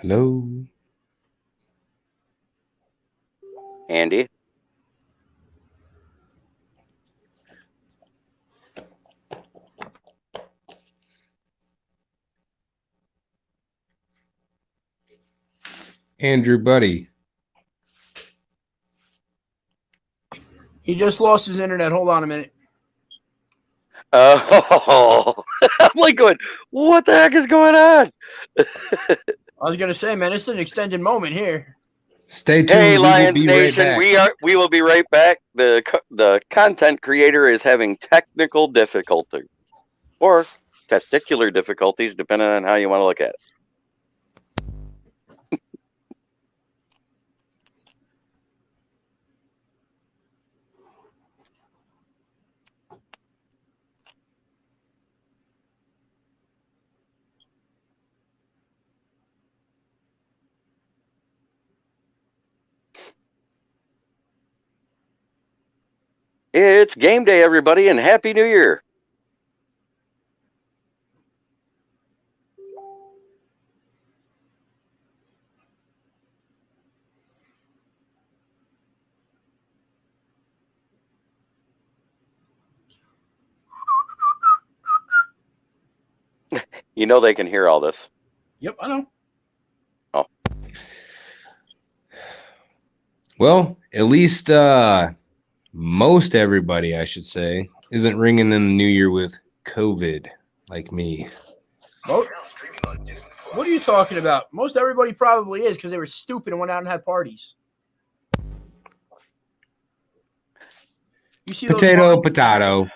Hello. Andy. Andrew, buddy. He just lost his internet. Hold on a minute. Oh, I'm like going, what the heck is going on? I was gonna say, man, it's an extended moment here. Stay tuned. Hey, We will Lions be right Nation, back. we will be right back. The content creator is having technical difficulty or testicular difficulties, depending on how you want to look at it. It's game day, everybody, and Happy New Year. You know they can hear all this. Yep, I know. Oh. Well, at least most everybody, I should say, isn't ringing in the new year with COVID like me. What are you talking about? Most everybody probably is because they were stupid and went out and had parties. You see Potato, potato.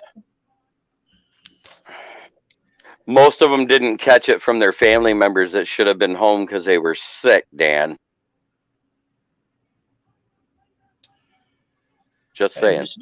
Most of them didn't catch it from their family members that should have been home because they were sick, Dan. Just saying. So,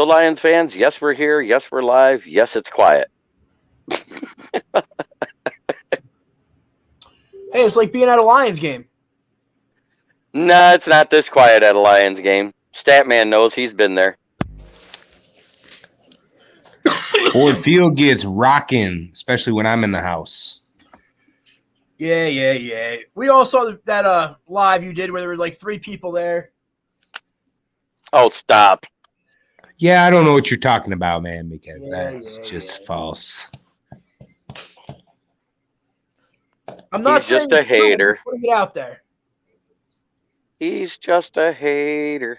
Lions fans, yes, we're here. Yes, we're live. Yes, it's quiet. Hey, it's like being at a Lions game. Nah, it's not this quiet at a Lions game. Statman knows, he's been there. Ford Field gets rocking, especially when I'm in the house. Yeah. We all saw that live you did where there were like 3 people there. Oh, stop. Yeah, I don't know what you're talking about, man, because that's just false. I'm not He's saying just a hater. I'm putting it out there. He's just a hater.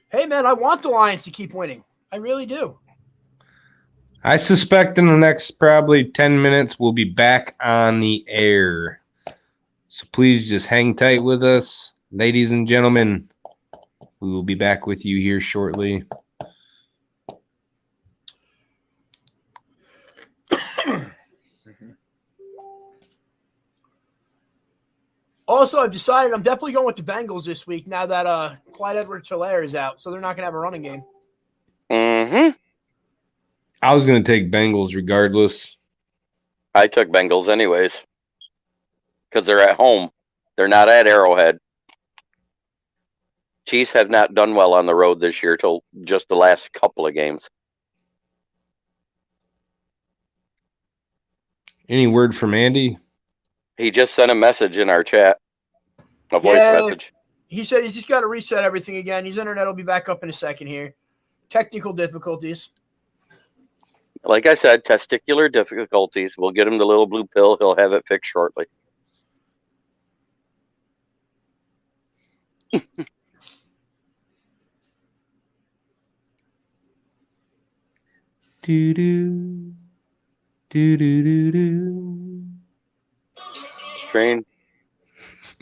Hey, man, I want the Lions to keep winning. I really do. I suspect in the next probably 10 minutes we'll be back on the air. So please just hang tight with us. Ladies and gentlemen, we will be back with you here shortly. Also, I've decided I'm definitely going with the Bengals this week now that Clyde Edwards-Helaire is out, so they're not going to have a running game. Mm-hmm. I was going to take Bengals regardless. I took Bengals anyways. Because they're at home. They're not at Arrowhead. Chiefs have not done well on the road this year till just the last couple of games. Any word from Andy? He just sent a message in our chat. A voice message. He said he's just got to reset everything again. His internet will be back up in a second here. Technical difficulties. Like I said, testicular difficulties. We'll get him the little blue pill. He'll have it fixed shortly. Do-do. Do-do-do-do.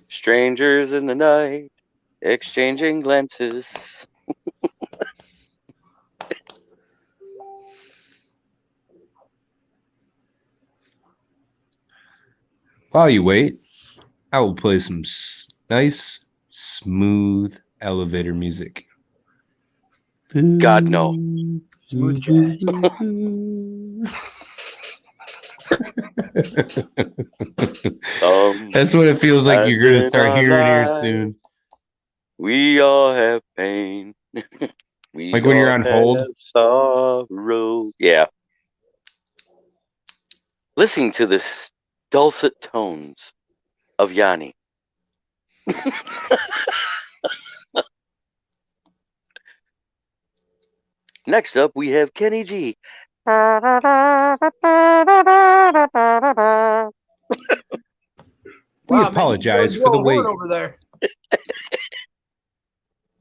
Strangers in the night, exchanging glances. While you wait, I will play some nice, smooth elevator music. God, no. Smooth jazz. That's what it feels like you're going to start hearing here lives. soon. We all have pain. We Like when you're all on hold? have sorrow. Yeah. Listening to the dulcet tones of Yanni. Next up, we have Kenny G. We apologize for the wait. Over there.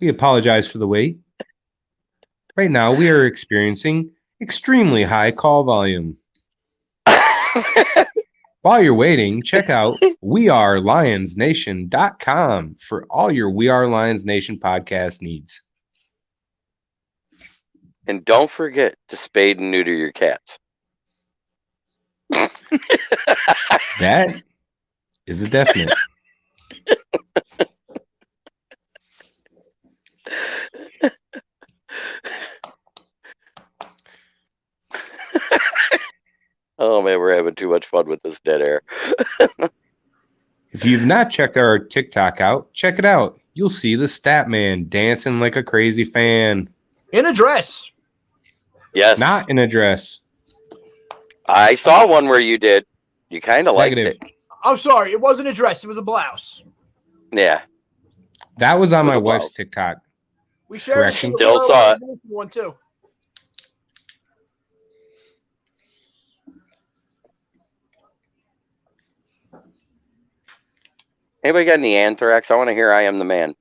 We apologize for the wait. Right now, we are experiencing extremely high call volume. While you're waiting, check out wearelionsnation.com for all your We Are Lions Nation podcast needs. And don't forget to spade and neuter your cats. That is a definite. Oh man, we're having too much fun with this dead air. If you've not checked our TikTok out, check it out. You'll see the stat man dancing like a crazy fan. In a dress. Yes. Not in a dress. I saw one where you did. You kind of liked it. I'm sorry, it wasn't a dress, it was a blouse. Yeah. That was on my wife's TikTok. We shared it. Still saw it. One too. Anybody got any anthrax? I want to hear I Am the Man.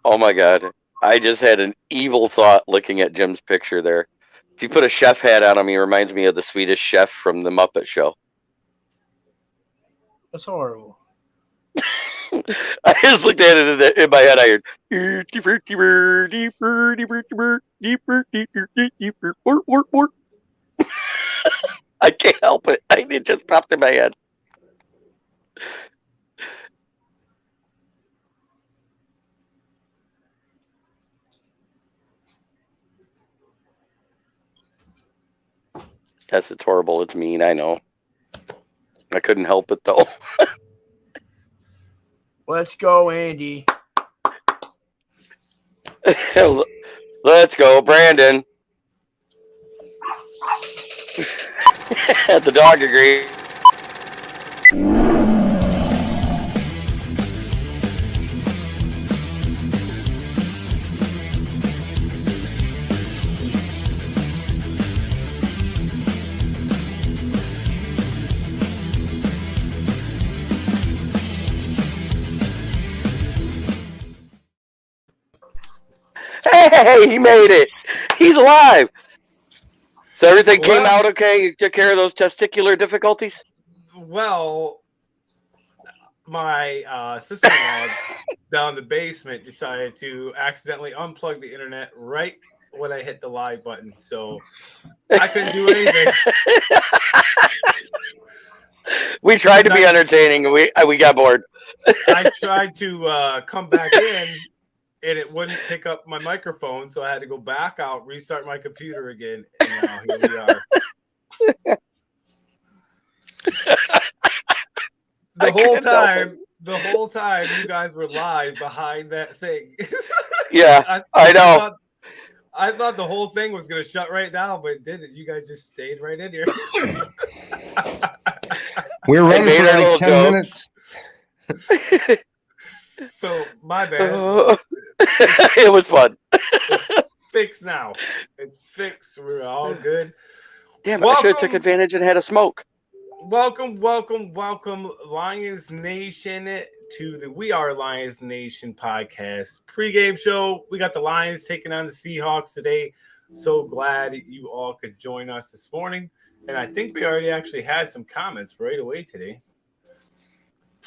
Oh my God. I just had an evil thought looking at Jim's picture there. If you put a chef hat on him, he reminds me of the Swedish chef from the Muppet Show. That's horrible. I just looked at it in my head. I heard. I can't help it. It just popped in my head. Yes, it's horrible. It's mean. I know. I couldn't help it though. Let's go, Andy. Let's go, Brandon. The dog agreed. Hey, he made it. He's alive. So everything came out okay? You took care of those testicular difficulties? Well, my sister-in-law down in the basement decided to accidentally unplug the internet right when I hit the live button. So I couldn't do anything. We tried to be entertaining. And we got bored. I tried to come back in, and it wouldn't pick up my microphone, so I had to go back out, restart my computer again, and now here we are. The whole time, you guys were live behind that thing. Yeah, I know. I thought the whole thing was going to shut right down, but it didn't. You guys just stayed right in here. We're running for like 10 minutes. So, my bad. It was fun. It's fixed now. It's fixed. We're all good. Damn, I should have took advantage and had a smoke. Welcome, Lions Nation, to the We Are Lions Nation podcast pregame show. We got the Lions taking on the Seahawks today. So glad you all could join us this morning. And I think we already actually had some comments right away today.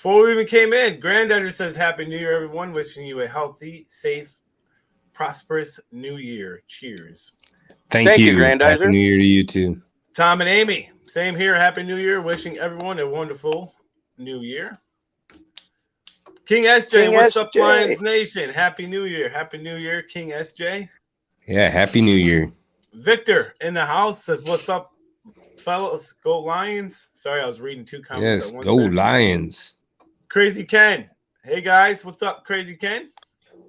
Before we even came in, Granddaddy says, Happy New Year, everyone. Wishing you a healthy, safe, prosperous new year. Cheers. Thank you. Grandizer. Happy New Year to you too. Tom and Amy, same here. Happy New Year. Wishing everyone a wonderful new year. King SJ, what's up, Lions Nation? Happy New Year. Happy New Year, King SJ. Yeah, Happy New Year. Victor in the house says, what's up, fellas? Go Lions. Sorry, I was reading two comments Yes, at once. go there. Lions. Crazy Ken. Hey, guys. What's up, Crazy Ken?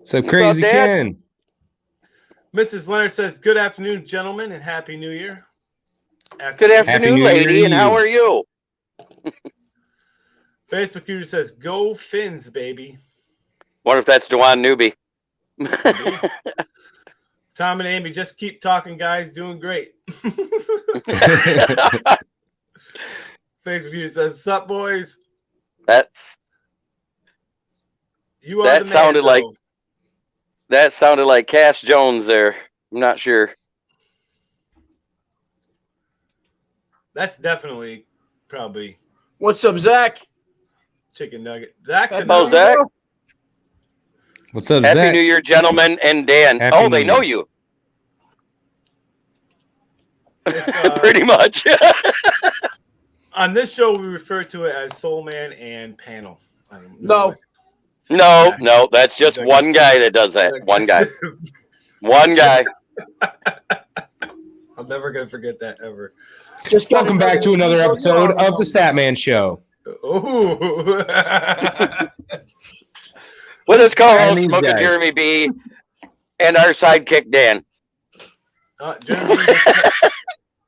So Crazy Ken. Mrs. Leonard says, good afternoon, gentlemen, and Happy New Year. Good afternoon, New Year lady, to and you. how are you? Facebook user says, go Finns, baby. Wonder if that's Dewan Newby. Tom and Amy, just keep talking, guys. Doing great. Facebook user says, sup, boys? That You are the man, sounded like though. that sounded like Cash Jones there. I'm not sure. That's definitely probably What's up, Zach? chicken nugget. Zach, Hello, Zach. What's up, Happy Zach? New Year, gentlemen, and Dan. Happy They New know Year. you. it's, Pretty much. on this show, we refer to it as Soul Man and Panel. No. No, that's just one guy that does that. One guy. One guy. I'm never gonna forget that ever. Just got Welcome back to another episode of the Statman Show. Oh, With his And co-host, these Smoking guys. Jeremy B, and our sidekick, Dan. Jeremy,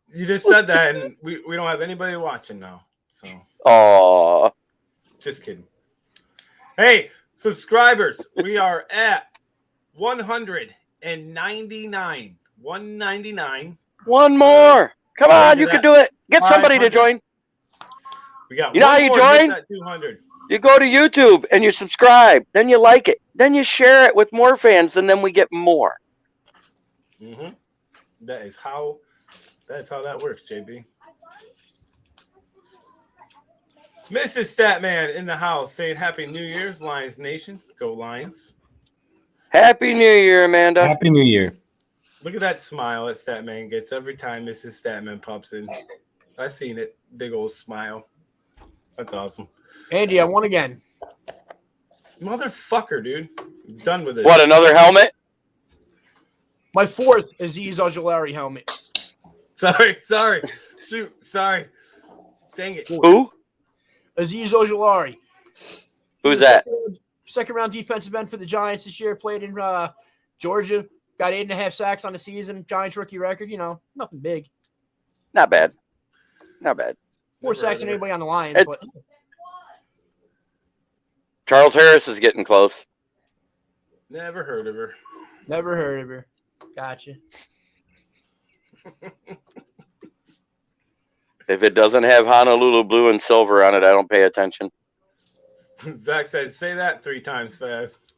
you just said that, and we don't have anybody watching now. So Aw. just kidding. Hey, subscribers, we are at 199. 199. One more. Come on, you that. can do it. Get somebody to 500. join. We got You know one how you more to hit join? that 200. You go to YouTube and you subscribe. Then you like it. Then you share it with more fans, and then we get more. Mm-hmm. That's how that works, JB. Mrs. Statman in the house saying Happy New Year's, Lions Nation. Go Lions. Happy New Year, Amanda. Happy New Year. Look at that smile that Statman gets every time Mrs. Statman pops in. I seen it. Big old smile. That's awesome. Andy, I won again. Motherfucker, dude. I'm done with it. What, another helmet? My fourth Aziz Ojulari helmet. Sorry. Shoot. Sorry. Dang it. Who? Aziz Ojulari. Who's that? Second round defensive end for the Giants this year. Played in Georgia. Got 8.5 sacks on the season. Giants rookie record. Nothing big. Not bad. Not bad. More Never sacks heard than of anybody on the Lions. It- But Charles Harris is getting close. Never heard of her. never heard of her. Gotcha. If it doesn't have Honolulu blue and silver on it, I don't pay attention. Zach says, say that 3 times fast.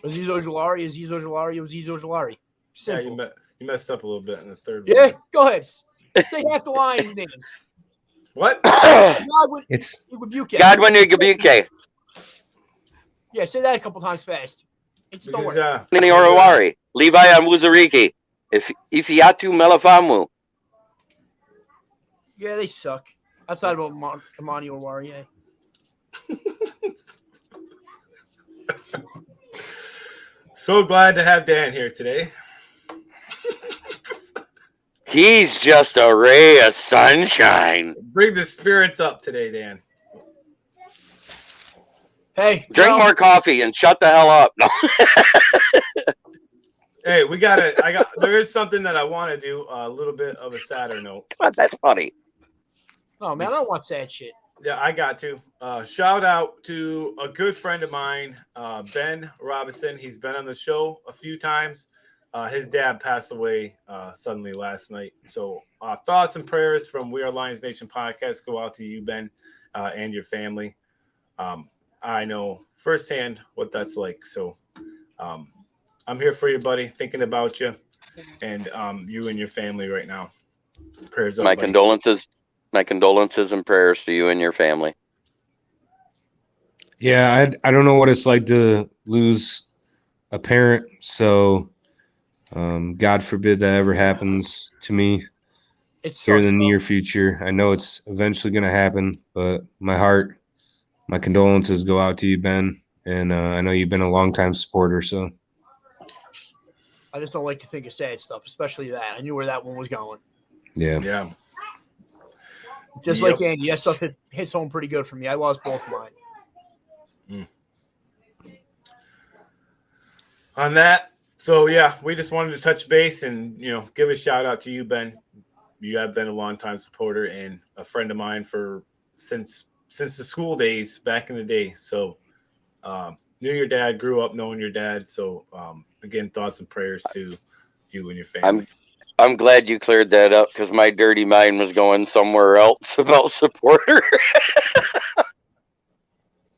Aziz Ojulari, Aziz Ojulari, Aziz Ojulari. Yeah, Simple. you messed up a little bit in the third Yeah, one. go ahead. Say half the Lions' names. What? Godwin, It's Igwebuike. Godwin Igwebuike. Yeah, say that a couple times fast. It just don't Because, work. Nini Orawari. Levi Amuzariki. Ifiatu Melafamu. Yeah, they suck. Outside of Amani Oruwariye. so glad to have Dan here today. He's just a ray of sunshine. Bring the spirits up today, Dan. Hey, Drink more coffee and shut the hell up. No. Hey, there is something that I want to do, a little bit of a sadder note. That's funny. Oh man, I don't want sad shit. Yeah, I got to. Shout out to a good friend of mine, Ben Robinson. He's been on the show a few times. His dad passed away suddenly last night. So thoughts and prayers from We Are Lions Nation podcast go out to you, Ben, and your family. I know firsthand what that's like. So I'm here for you, buddy, thinking about you and you and your family right now. Prayers up. My buddy. condolences and prayers to you and your family. Yeah, I don't know what it's like to lose a parent, so God forbid that ever happens to me It here in sucks, the bro. near future. I know it's eventually going to happen, but my condolences go out to you, Ben, and I know you've been a longtime supporter, so. I just don't like to think of sad stuff, especially that. I knew where that one was going. Yeah. Yeah. Just like Andy, that stuff hits home pretty good for me. I lost both of mine. On that, so yeah, we just wanted to touch base and give a shout out to you, Ben. You have been a longtime supporter and a friend of mine since the school days back in the day. So knew your dad, grew up knowing your dad. So again, thoughts and prayers to you and your family. I'm glad you cleared that up because my dirty mind was going somewhere else about supporter.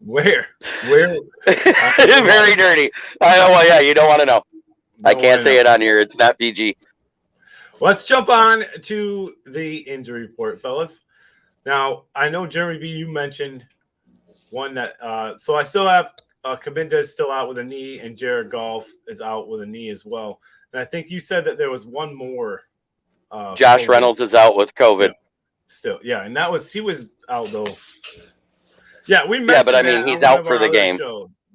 Where? Very dirty. I know. Well, yeah, you don't want to know. I can't say it on here. It's not PG. Let's jump on to the injury report, fellas. Now, I know, Jeremy B., you mentioned one that so I still have Kabinda is still out with a knee, and Jared Goff is out with a knee as well. And I think you said that there was one more. Josh Reynolds is out with COVID. Still, yeah, and he was out though. Yeah, we mentioned. Yeah, but I mean, he's out for the game.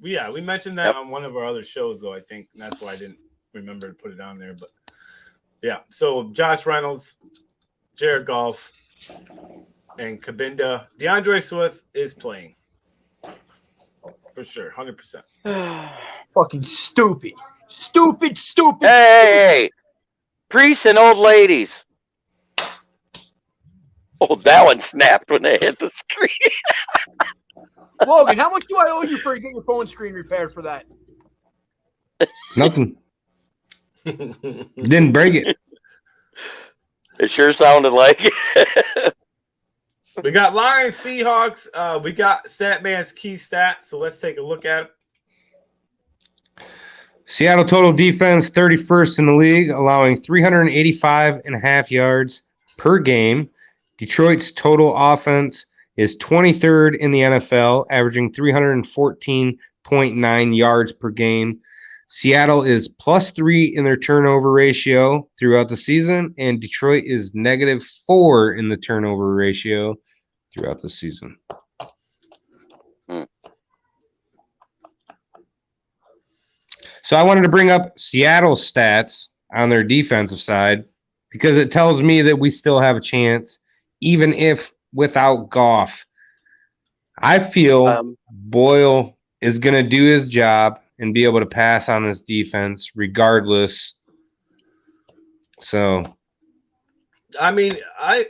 Yeah, we mentioned that on one of our other shows, though. I think and that's why I didn't remember to put it on there. But yeah, so Josh Reynolds, Jared Goff, and Kabinda. DeAndre Swift is playing for sure, 100%. Fucking stupid. Stupid. Hey, priests and old ladies. Oh, that one snapped when they hit the screen. Logan, how much do I owe you for getting your phone screen repaired for that? Nothing. Didn't break it. It sure sounded like it. We got Lions, Seahawks. We got Statman's key stats, so let's take a look at it. Seattle total defense 31st in the league, allowing 385.5 yards per game. Detroit's total offense is 23rd in the NFL, averaging 314.9 yards per game. Seattle is +3 in their turnover ratio throughout the season, and Detroit is -4 in the turnover ratio throughout the season. So I wanted to bring up Seattle's stats on their defensive side because it tells me that we still have a chance, even if without Goff. I feel Boyle is going to do his job and be able to pass on this defense regardless. So, I mean, I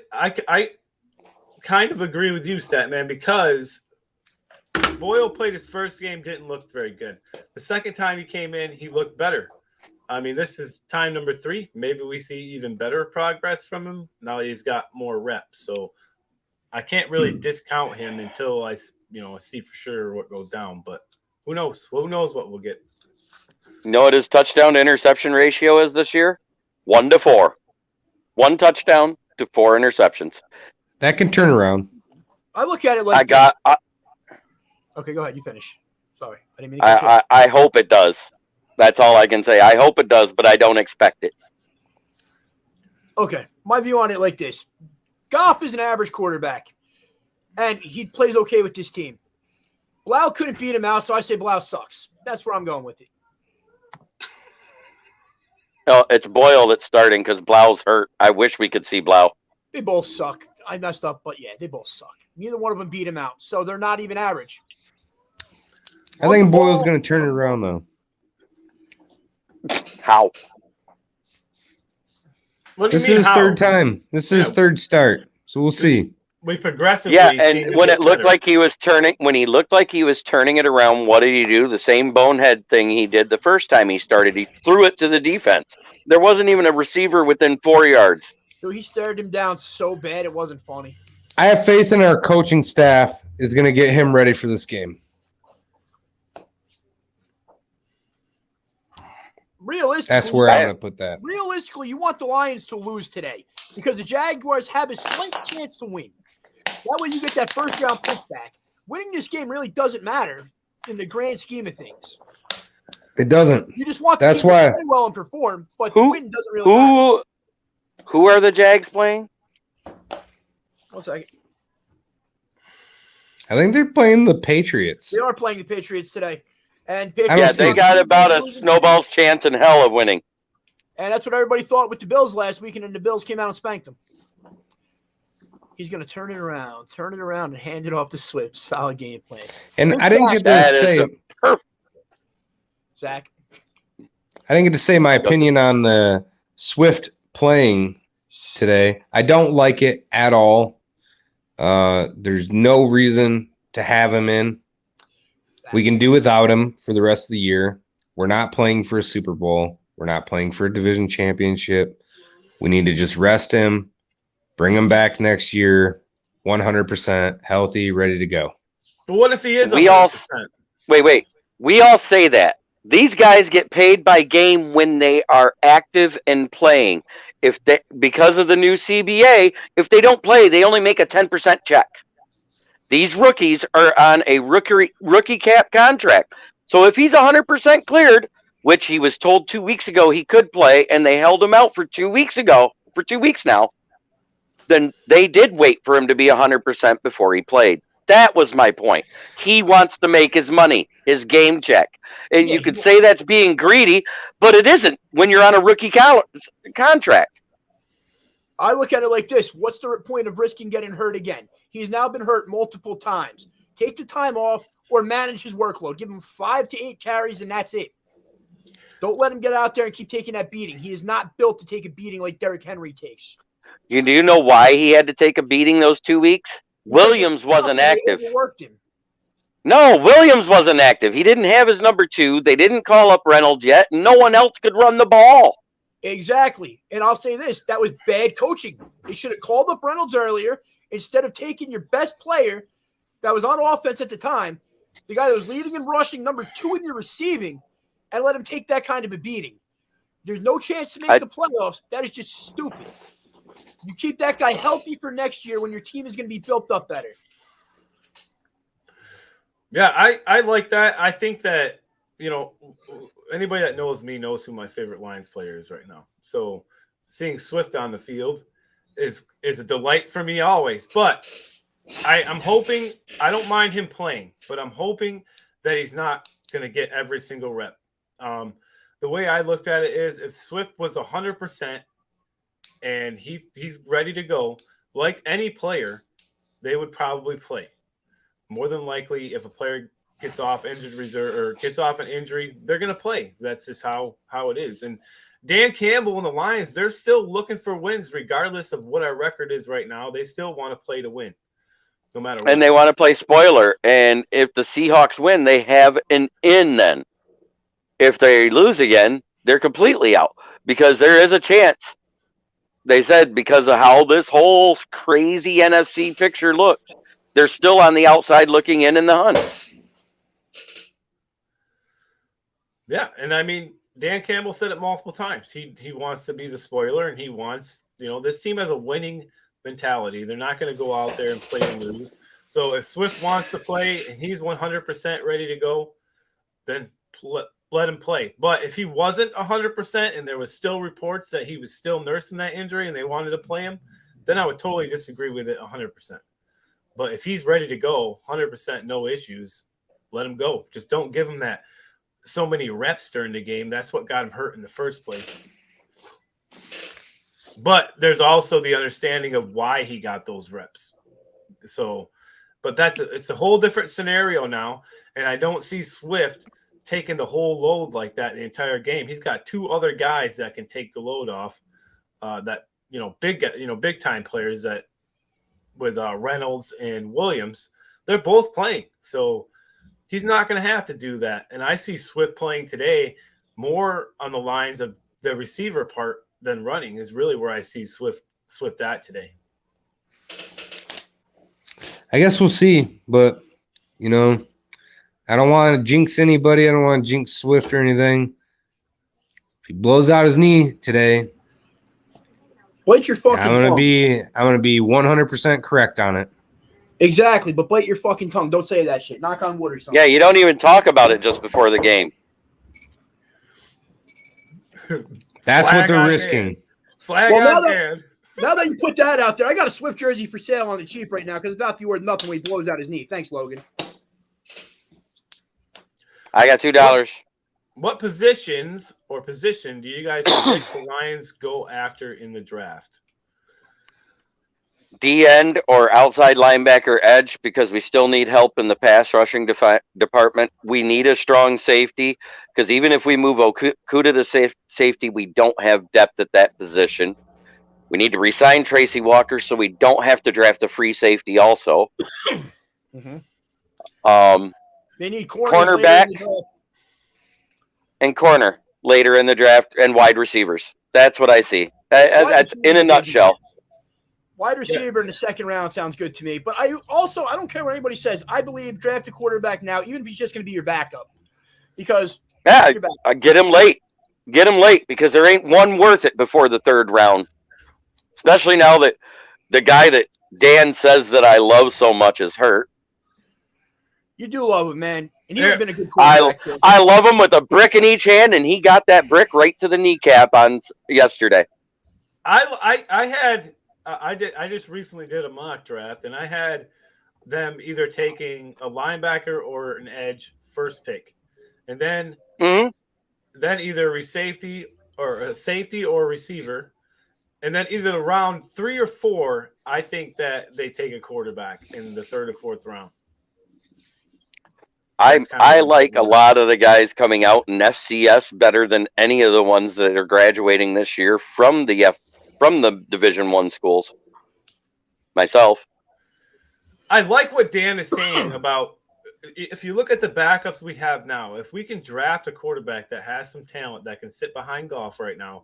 kind of agree with you, Statman, because Boyle played his first game, didn't look very good. The second time he came in, he looked better. I mean, this is time number 3. Maybe we see even better progress from him now that he's got more reps. So I can't really discount him until I see for sure what goes down. But who knows? Who knows what we'll get? You know what his touchdown to interception ratio is this year? 1-4. 1 touchdown to 4 interceptions. that can turn around. I look at it like okay, go ahead. You finish. Sorry. I didn't mean to cut you off. I hope it does. That's all I can say. I hope it does, but I don't expect it. Okay. My view on it like this. Goff is an average quarterback, and he plays okay with this team. Blau couldn't beat him out, so I say Blau sucks. That's where I'm going with it. No, it's Boyle that's starting because Blau's hurt. I wish we could see Blau. They both suck. I messed up, but yeah, they both suck. Neither one of them beat him out, so they're not even average. I think Boyle's going to turn it around, though. How? What do you This mean, is his how? third time. This is his third start, so we'll see. We progressively. Yeah, seen and him when get it looked better. like he was turning it around, what did he do? The same bonehead thing he did the first time he started. He threw it to the defense. There wasn't even a receiver within 4 yards. Dude, he stared him down so bad it wasn't funny. I have faith in our coaching staff is going to get him ready for this game. Realistically, That's where I'm going to put that. Realistically, you want the Lions to lose today because the Jaguars have a slight chance to win. That way you get that first-round pick back. winning this game really doesn't matter in the grand scheme of things. It doesn't. You just want to That's keep why. play well and perform, but the win doesn't really matter. Who are the Jags playing? 1 second. I think they're playing the Patriots. They are playing the Patriots today. And Yeah, they got about a snowball's chance in hell of winning. And that's what everybody thought with the Bills last week, and then the Bills came out and spanked them. He's going to turn it around, and hand it off to Swift. Solid game plan. And I didn't get to say Zach. I didn't get to say my opinion on the Swift playing today. I don't like it at all. There's no reason to have him in. We can do without him for the rest of the year. We're not playing for a Super Bowl. We're not playing for a division championship. We need to just rest him, bring him back next year, 100% healthy, ready to go. But what if he is 100%? Wait. We all say that. These guys get paid by game when they are active and playing. Because of the new CBA, if they don't play, they only make a 10% check. These rookies are on a rookie cap contract. So if he's 100% cleared, which he was told 2 weeks ago he could play, and they held him out for 2 weeks now, then they did wait for him to be 100% before he played. That was my point. He wants to make his money, his game check. And you could say that's being greedy, but it isn't when you're on a rookie contract. I look at it like this. What's the point of risking getting hurt again? He's now been hurt multiple times. Take the time off or manage his workload. Give him 5 to 8 carries, and that's it. Don't let him get out there and keep taking that beating. He is not built to take a beating like Derrick Henry takes. Do you know why he had to take a beating those 2 weeks? Williams wasn't active. No, Williams wasn't active. He didn't have his number 2. They didn't call up Reynolds yet. And no one else could run the ball. Exactly. And I'll say this. That was bad coaching. They should have called up Reynolds earlier instead of taking your best player that was on offense at the time, the guy that was leading and rushing, number 2 in your receiving, and let him take that kind of a beating. There's no chance to make the playoffs. That is just stupid. You keep that guy healthy for next year when your team is going to be built up better. Yeah, I like that. I think that, anybody that knows me knows who my favorite Lions player is right now. So seeing Swift on the field is a delight for me always. But I'm hoping – I don't mind him playing, but I'm hoping that he's not going to get every single rep. The way I looked at it is if Swift was 100% and he's ready to go, like any player, they would probably play. More than likely, if a player gets off injured reserve or gets off an injury, they're going to play. That's just how it is. And Dan Campbell and the Lions, they're still looking for wins regardless of what our record is right now. They still want to play to win, no matter what. And they want to play spoiler. And if the Seahawks win, they have an in then. If they lose again, they're completely out because there is a chance. They said because of how this whole crazy NFC picture looks, they're still on the outside looking in the hunt. Yeah, and I mean, Dan Campbell said it multiple times. He wants to be the spoiler, and he wants, this team has a winning mentality. They're not going to go out there and play and lose. So if Swift wants to play and he's 100% ready to go, then let him play. But if he wasn't 100% and there was still reports that he was still nursing that injury and they wanted to play him, then I would totally disagree with it 100%. But if he's ready to go, 100%, no issues, let him go. Just don't give him that so many reps during the game. That's what got him hurt in the first place. But there's also the understanding of why he got those reps. So, but it's a whole different scenario now, and I don't see Swift taking the whole load like that the entire game. He's got 2 other guys that can take the load off. Big time players that with Reynolds and Williams, they're both playing. So he's not going to have to do that. And I see Swift playing today more on the lines of the receiver part than running is really where I see Swift at today. I guess we'll see, but I don't want to jinx anybody. I don't want to jinx Swift or anything. If he blows out his knee today, what's your fucking I'm gonna be 100% correct on it. Exactly, but bite your fucking tongue. Don't say that shit. Knock on wood or something. Yeah, you don't even talk about it just before the game. That's Flag what they're on risking. hand. Flag Well, on hand. Now that you put that out there, I got a Swift jersey for sale on the cheap right now because it's about to be worth nothing when he blows out his knee. Thanks, Logan. I got $2. What position do you guys predict the Lions go after in the draft? D-end or outside linebacker edge, because we still need help in the pass rushing department. We need a strong safety, because even if we move Okuda to safety, we don't have depth at that position. We need to re-sign Tracy Walker so we don't have to draft a free safety also. They need cornerback and corner later in the draft, and wide receivers. That's what I see. That's in a nutshell. Wide receiver in the second round sounds good to me. But I don't care what anybody says. I believe draft a quarterback now, even if he's just going to be your backup. Because get him late. Get him late, because there ain't one worth it before the third round. Especially now that the guy that Dan says that I love so much is hurt. You do love him, man. And he would have been a good quarterback. I love him with a brick in each hand, and he got that brick right to the kneecap on yesterday. I just recently did a mock draft, and I had them either taking a linebacker or an edge first pick, and then either a safety or a receiver, and then either round 3 or 4, I think that they take a quarterback in the 3rd or 4th round. I like a lot of the guys coming out in FCS better than any of the ones that are graduating this year from the Division I schools. Myself, I like what Dan is saying about, if you look at the backups we have now, if we can draft a quarterback that has some talent that can sit behind Goff right now,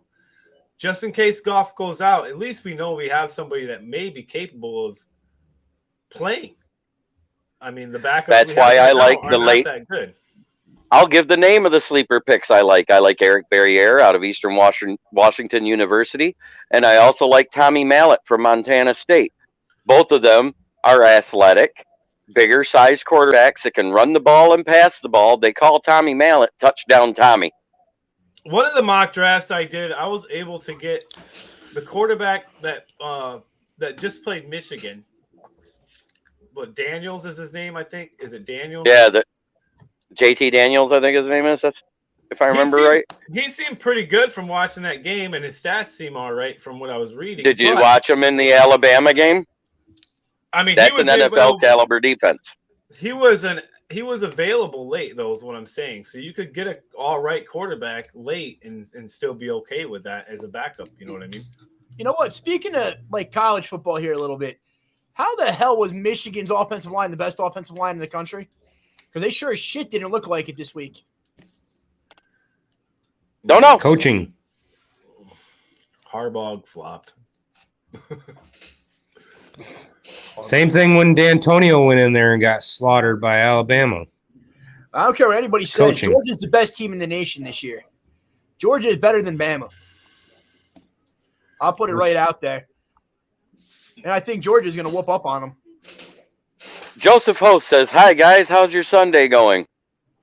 just in case Goff goes out, at least we know we have somebody that may be capable of playing. I mean, the backups. That's why I like the late. That good. I'll give the name of the sleeper picks I like. I like Eric Barriere out of Eastern Washington University, and I also like Tommy Mallett from Montana State. Both of them are athletic, bigger size quarterbacks that can run the ball and pass the ball. They call Tommy Mallett Touchdown Tommy. One of the mock drafts I did, I was able to get the quarterback that just played Michigan. But Daniels is his name, I think. Is it Daniels? Yeah, JT Daniels, I think his name is. If I remember right. He seemed pretty good from watching that game, and his stats seem all right from what I was reading. Did you watch him in the Alabama game? I mean, that's an NFL caliber defense. He was available late, though, is what I'm saying. So you could get an all right quarterback late and still be okay with that as a backup. You know what I mean? You know what? Speaking of like college football here a little bit, how the hell was Michigan's offensive line the best offensive line in the country? Because they sure as shit didn't look like it this week. Don't know. Coaching. Harbaugh flopped. Same thing when D'Antonio went in there and got slaughtered by Alabama. I don't care what anybody says. Georgia's the best team in the nation this year. Georgia is better than Bama. I'll put it right out there. And I think Georgia's going to whoop up on them. Joseph Host says, "Hi, guys. How's your Sunday going?"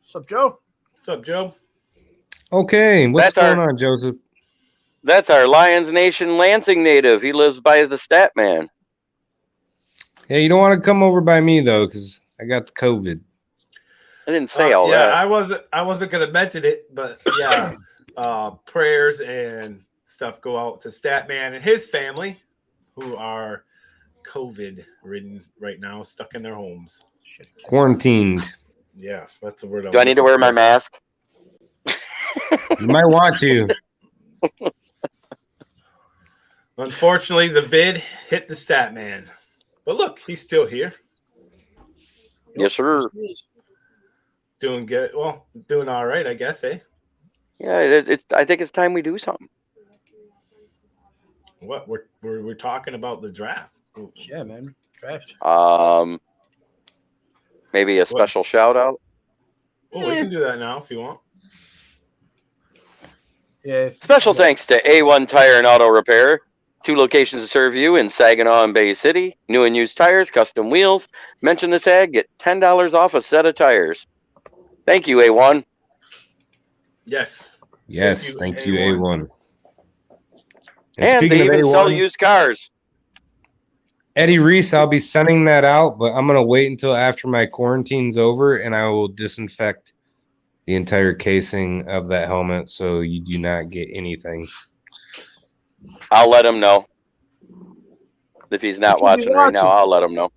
What's up, Joe? What's up, Joe? Okay. What's going on, Joseph? That's our Lions Nation Lansing native. He lives by the Stat Man. Yeah, you don't want to come over by me, though, because I got the COVID. I didn't say all that. Yeah, I wasn't going to mention it, but yeah, prayers and stuff go out to Statman and his family, who are COVID-ridden right now, stuck in their homes. Quarantined. Yeah, that's the word. Do I need to wear my mask? You might want to. Unfortunately, the vid hit the Statman. But look, he's still here. Yes, sir. Doing good. Well, doing all right, I guess, eh? Yeah, I think it's time we do something. What we're talking about the draft. Yeah, man, draft. Maybe a special shout out. Oh, we can do that now if you want. Yeah. Special thanks to A1 Tire and Auto Repair. 2 locations to serve you in Saginaw and Bay City. New and used tires, custom wheels. Mention this ad, get $10 off a set of tires. Thank you, A1. Yes. Yes, thank you, A1. And speaking they of even sell A1, used cars. Eddie Reese, I'll be sending that out, but I'm going to wait until after my quarantine's over, and I will disinfect the entire casing of that helmet so you do not get anything. I'll let him know. If he's not watching right now, I'll let him know.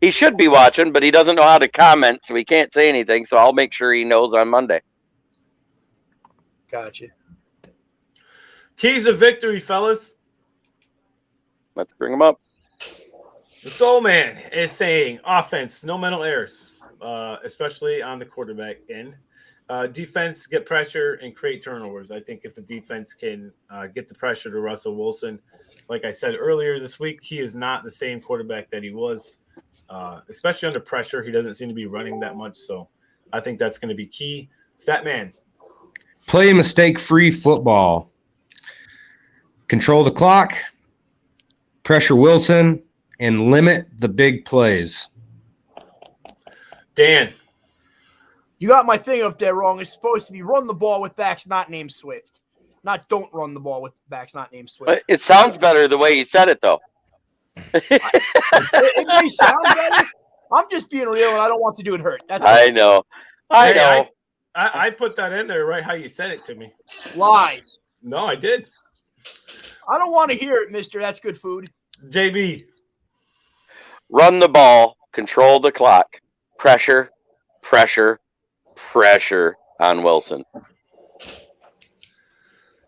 He should be watching, but he doesn't know how to comment, so he can't say anything, so I'll make sure he knows on Monday. Gotcha. Keys to victory, fellas. Let's bring him up. The Soul Man is saying offense, no mental errors, especially on the quarterback end. Defense, get pressure and create turnovers. I think if the defense can get the pressure to Russell Wilson, like I said earlier this week, he is not the same quarterback that he was, especially under pressure. He doesn't seem to be running that much, so I think that's going to be key. Statman. Play mistake-free football. Control the clock, pressure Wilson, and limit the big plays. Dan. You got my thing up there wrong. It's supposed to be run the ball with backs not named Swift. Not don't run the ball with backs not named Swift. It sounds better the way you said it, though. It may sound better. I'm just being real, and I don't want to do it hurt. That's I know. I know. I put that in there right how you said it to me. Lies. No, I did. I don't want to hear it, mister. That's good food. JB. Run the ball, control the clock, pressure on Wilson.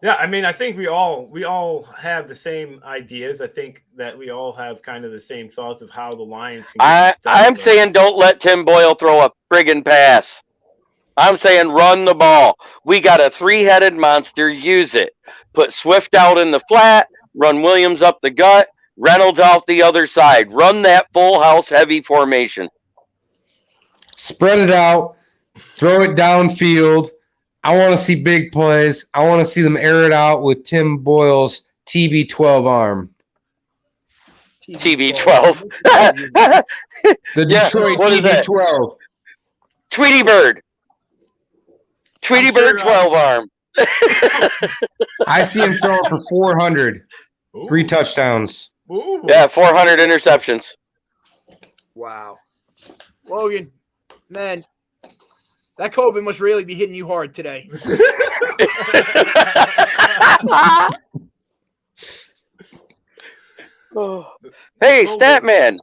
Yeah, I mean, I think we all have the same ideas. I think that we all have kind of the same thoughts of how the Lions can I'm saying don't let Tim Boyle throw a friggin' pass. I'm saying run the ball. We got a 3-headed monster. Use it. Put Swift out in the flat. Run Williams up the gut. Reynolds out the other side. Run that full house heavy formation. Spread it out. Throw it downfield. I want to see big plays. I want to see them air it out with Tim Boyle's TB12 arm. TB12. The Detroit TB12. Tweety Bird. Tweety Bird 12 arm. I see him throwing for 400. Ooh. 3 touchdowns. Ooh. Yeah, 400 interceptions. Wow. Logan, man, that COVID must really be hitting you hard today. Hey, Statman.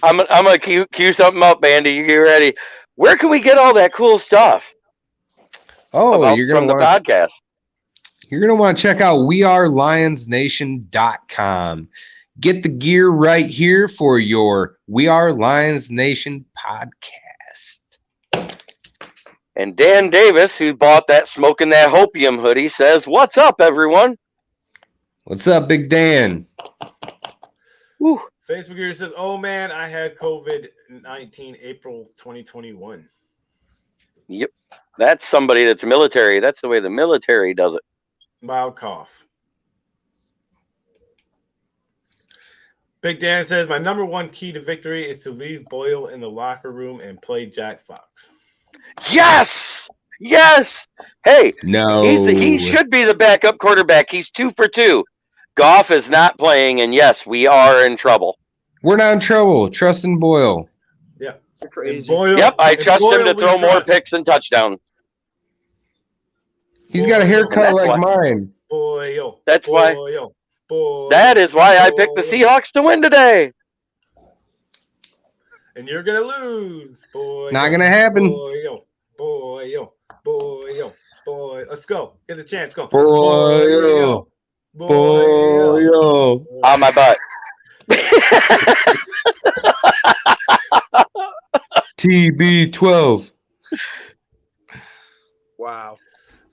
I'm gonna cue something up, Bandy. You get ready. Where can we get all that cool stuff? Oh, you're from gonna the podcast. You're gonna want to check out wearelionsnation.com. Get the gear right here for your We Are Lions Nation podcast. And Dan Davis, who bought that Smoking That Hopium hoodie, says, "What's up, everyone?" What's up, Big Dan? Woo. Facebook user says, "Oh man, I had COVID-19 April 2021." Yep, that's somebody that's military. That's the way the military does it. Mild cough. Big Dan says, "My number one key to victory is to leave Boyle in the locker room and play Jack Fox." Yes, yes. Hey, No, he should be the backup quarterback. He's 2 for 2. Goff is not playing, and yes, we are in trouble. We're not in trouble. Trust in Boyle. Yeah. Crazy. Boyle, Yep, I trust him to throw more picks. picks and touchdowns. He's got a haircut like mine. Boyle. That's why. Boyle. That is why I picked the Seahawks to win today. And you're gonna lose, boy. Not gonna happen. Boy. Let's go. Get a chance. Go. Boyle. On my butt. TB12. Wow.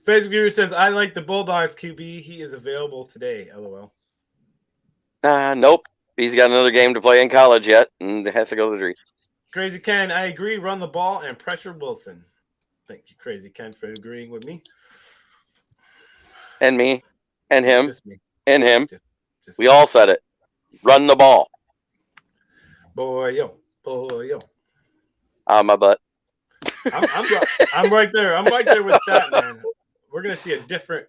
Facebook viewer says, "I like the Bulldogs QB. He is available today." LOL. Nope. He's got another game to play in college yet, and has to go to the Drees. Crazy Ken, I agree. Run the ball and pressure Wilson. Thank you, Crazy Ken, for agreeing with me. And me. And him. Just me. and him. Just We all said it. Run the ball. boy, yo. On my butt. I'm right there. I'm right there with that, man. We're gonna see a different.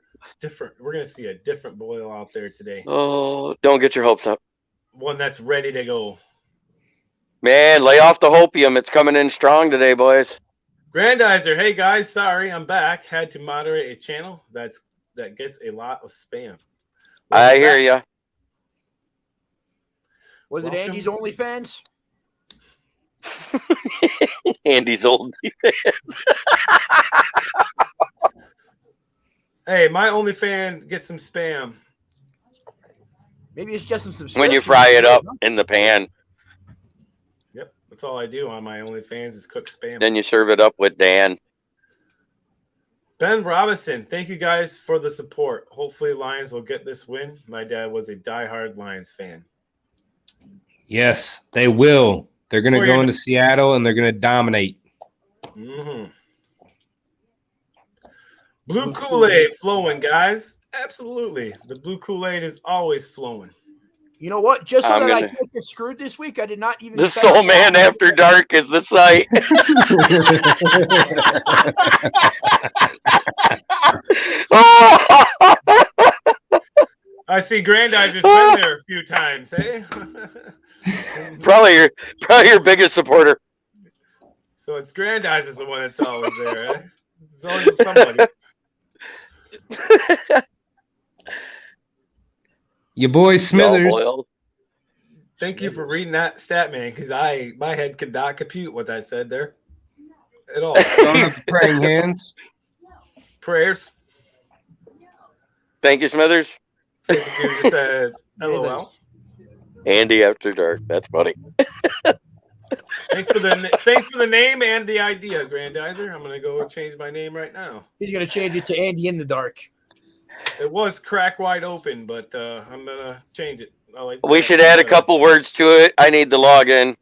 We're gonna see a different Boyle out there today. Oh, don't get your hopes up. One that's ready to go. Man, lay off the hopium. It's coming in strong today, boys. Grandizer, hey guys, sorry, I'm back. Had to moderate a channel that gets a lot of spam. I hear you. Was it Welcome. Andy's OnlyFans? Andy's old. Hey, my OnlyFans gets some spam. Maybe it's just some When you fry it up in the pan, Yep, that's all I do on my OnlyFans is cook spam. then you serve it up with Dan. Ben Robinson, thank you guys for the support. Hopefully Lions will get this win. My dad was a diehard Lions fan. Yes, they will. They're going to For go your- into Seattle and they're going to dominate. Mm-hmm. Blue Kool-Aid flowing, guys. Absolutely. The blue Kool-Aid is always flowing. You know what? Just so I'm that I gonna- can't get screwed this week, I did not even. The Soul Man After Dark is the site. I see Grandizer's been there a few times, eh? probably your biggest supporter. So it's Grandizer's the one that's always there, eh? It's always somebody. Your boy Smithers. Well, Thank you for reading that stat, man, because my head could not compute what I said there at all. Throwing up the praying hands. Prayers. Thank you, Smithers. Just says, LOL. Andy After Dark. That's funny. Thanks for the name and the idea, Grandizer. I'm gonna go change my name right now. He's gonna change it to Andy in the Dark. It was crack wide open, but I'm gonna change it. I like We that. should add a couple words to it. I need to log in.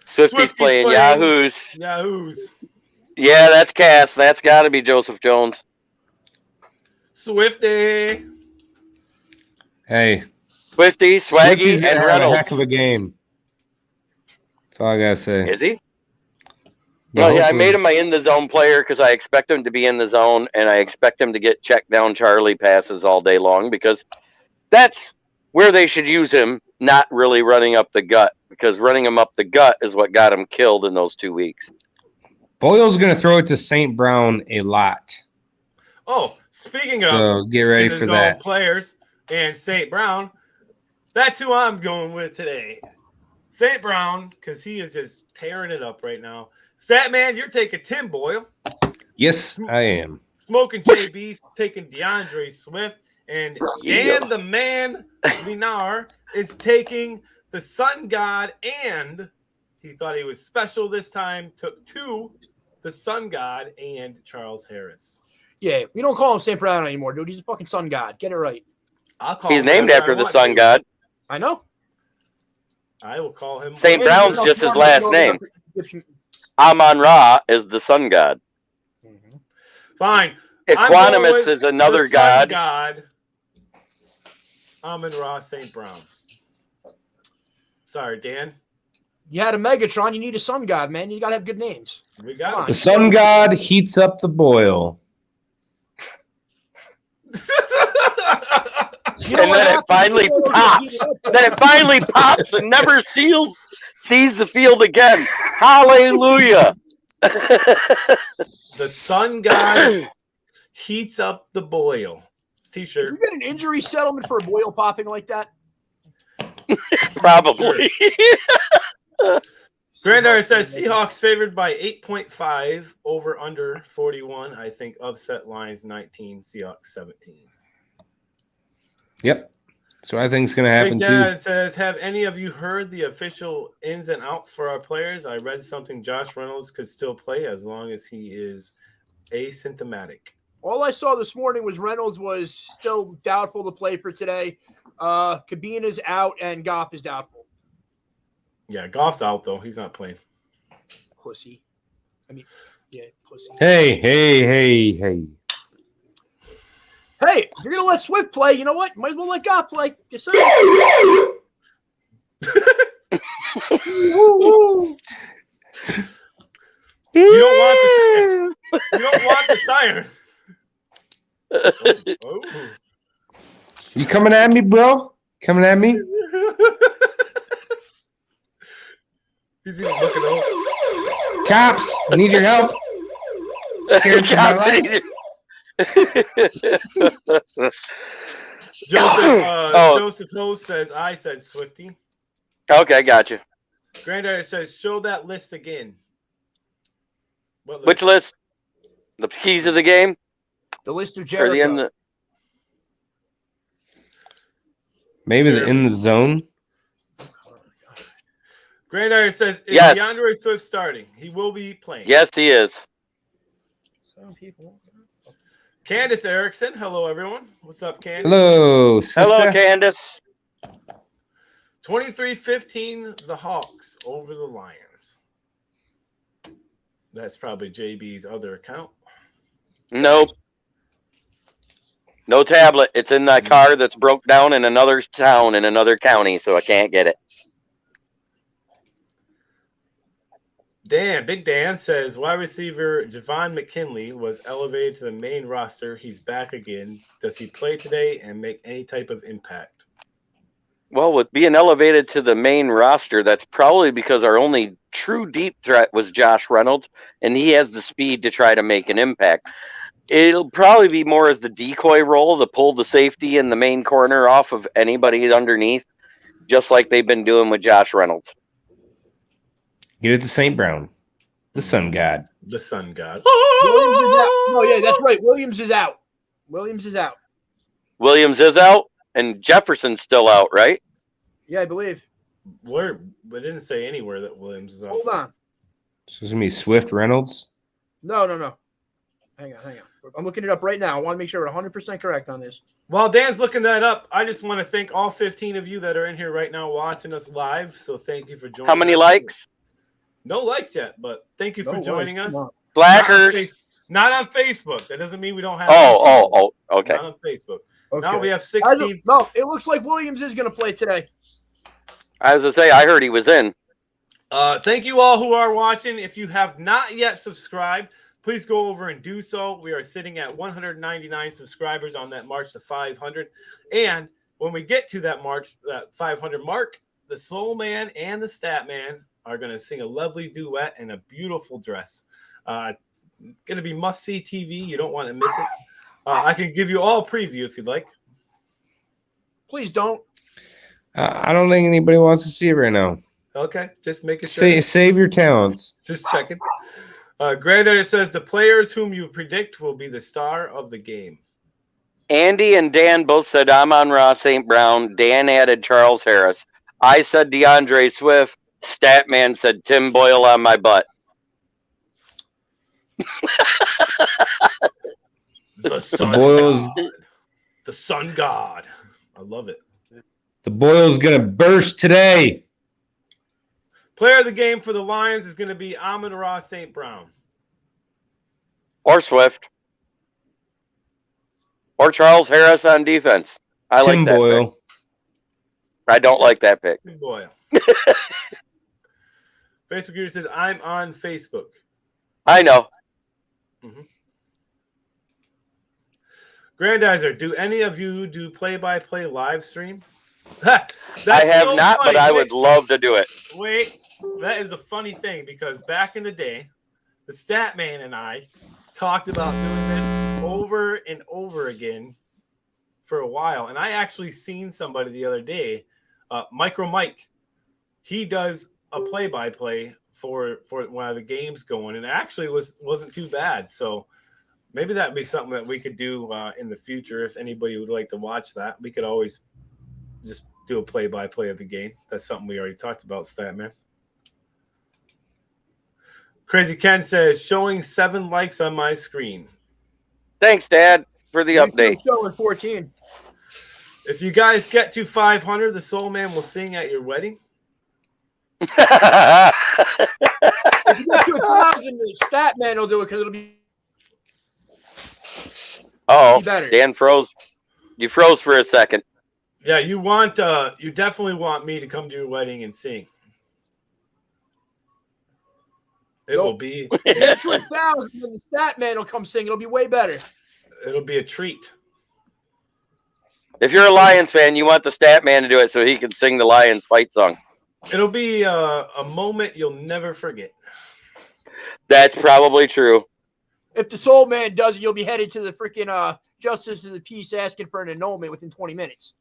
Swifty's playing Yahoos. Yahoos. Yeah, that's Cass. That's got to be Joseph Jones. Swifty. Hey, Swifty, Swaggy, Swifty's and gonna have a Reynolds. heck of a game. That's all I gotta say. Is he? But Well, yeah, I hopefully- made him my in the zone player because I expect him to be in the zone, and I expect him to get check down Charlie passes all day long because that's where they should use him, not really running up the gut, because running him up the gut is what got him killed in those 2 weeks. Boyle's gonna throw it to St. Brown a lot. Oh, speaking of So get ready for that. players and St. Brown, that's who I'm going with today. St. Brown, because he is just tearing it up right now. Satman, you're taking Tim Boyle. Yes, I am. Smoking JB, taking DeAndre Swift. And Yeah. Dan the Man Linar is taking the Sun God, and he thought he was special this time. Took two, the Sun God and Charles Harris. Yeah, we don't call him St. Brown anymore, dude. He's a fucking sun god. Get it right. I'll call He's him named whatever after I the want sun to. god. I know. I will call him St. Brown's Hey, just his last name. Amon Ra is the sun god. Fine. I'm going Equanimous with is another the Sun god. God. Amon Ra St. Brown. Sorry, Dan. You had a Megatron. You need a sun god, man. You got to have good names. We Come got on. The sun god heats up the boil. You know And what then it happened? finally pops. Then it finally pops and never sees the field again. Hallelujah. The Sun God heats up the boil. Did T-shirt. you get an injury settlement for a boil popping like that? Probably. Grandar says Seahawks favored by 8.5 over under 41. I think upset lines 19, Seahawks 17. Yep. So I think it's going to happen Big too. Dad says, have any of you heard the official ins and outs for our players? I read something Josh Reynolds could still play as long as he is asymptomatic. All I saw this morning was Reynolds was still doubtful to play for today. Cabine is out and Goff is doubtful. Yeah, Goff's out, though. He's not playing. Pussy. I mean, yeah, pussy. Hey. Hey, if you're gonna let Swift play, you know what? Might as well let Goff play. Just saying. Woo-woo. You don't want the siren. You don't want the siren. Oh. You coming at me, bro? Coming at me? He's even looking over. Cops, I need your help. Scared for my life. Joseph Rose says, I said Swifty. Okay, gotcha. Granddaddy says, show that list again. What list? Which list? The keys of the game? The list of Or Jericho. the end? Maybe the in the zone. Granddaddy says, is Yes. DeAndre Swift starting? He will be playing. Yes, he is. Some people. Candace Erickson. Hello, everyone. What's up, Candace? Hello, sister. Hello, Candace. 23-15, the Hawks over the Lions. That's probably JB's other account. Nope. No tablet. It's in that car that's broke down in another town in another county, so I can't get it. Big Dan says wide receiver Javon McKinley was elevated to the main roster. He's back again. Does he play today and make any type of impact? Well, with being elevated to the main roster, that's probably because our only true deep threat was Josh Reynolds, and he has the speed to try to make an impact. It'll probably be more as the decoy role to pull the safety in the main corner off of anybody underneath, just like they've been doing with Josh Reynolds. Get it to St. Brown, the sun god. The sun god. Williams is out. Oh, yeah, that's right. Williams is out. Williams is out. Williams is out, and Jefferson's still out, right? Yeah, I believe. Where? We didn't say anywhere that Williams is out. Hold on. So it's gonna be Swift Reynolds. No. Hang on. I'm looking it up right now. I want to make sure we're 100% correct on this. While Dan's looking that up, I just want to thank all 15 of you that are in here right now watching us live. So thank you for joining us. How many likes? No likes yet, but thank you for joining us. Blackers. Not on Facebook. That doesn't mean we don't have. Oh, okay. Not on Facebook. Okay. Now we have 16. No, it looks like Williams is going to play today. I was going to say, I heard he was in. Thank you all who are watching. If you have not yet subscribed, please go over and do so. We are sitting at 199 subscribers on that march to 500. And when we get to that march, that 500 mark, the Soul Man and the Stat Man are going to sing a lovely duet in a beautiful dress. It's going to be must-see TV. You don't want to miss it. I can give you all a preview if you'd like. Please don't. I don't think anybody wants to see it right now. Okay, just making sure. Save your talents. Just checking. Granddaddy says the players whom you predict will be the star of the game. Andy and Dan both said Amon-Ra St. Brown. Dan added Charles Harris. I said DeAndre Swift. Statman said Tim Boyle on my butt. The sun god. The sun god. I love it. The Boyle's gonna burst today. Player of the game for the Lions is going to be Amon-Ra St. Brown. Or Swift. Or Charles Harris on defense. I Tim like that Boyle. pick. I don't like that pick. Tim Boyle. Facebook user says, I'm on Facebook. I know. Mm-hmm. Grandizer, do any of you do play-by-play live stream? I have so not, funny. but I would love to do it. Wait, that is a funny thing because back in the day, the Stat Man and I talked about doing this over and over again for a while. And I actually seen somebody the other day, Micro Mike. He does a play-by-play for one of the games going, and it actually wasn't too bad. So maybe that'd be something that we could do in the future. If anybody would like to watch that, we could always just do a play-by-play of the game. That's something we already talked about, Statman. Crazy Ken says, showing 7 likes on my screen. Thanks, Dad, for the update. Showing 14. If you guys get to 500, the Soul Man will sing at your wedding. If you get to 1,000, the Stat Man will do it because it'll be. Oh, Be better. Dan froze. You froze for a second. Yeah, you definitely want me to come to your wedding and sing. It will be. Get to 1,000, and the stat man will come sing. It'll be way better. It'll be a treat. If you're a Lions fan, you want the stat man to do it so he can sing the Lions fight song. It'll be a moment you'll never forget. That's probably true. If the soul man does it, you'll be headed to the freaking justice of the peace asking for an annulment within 20 minutes.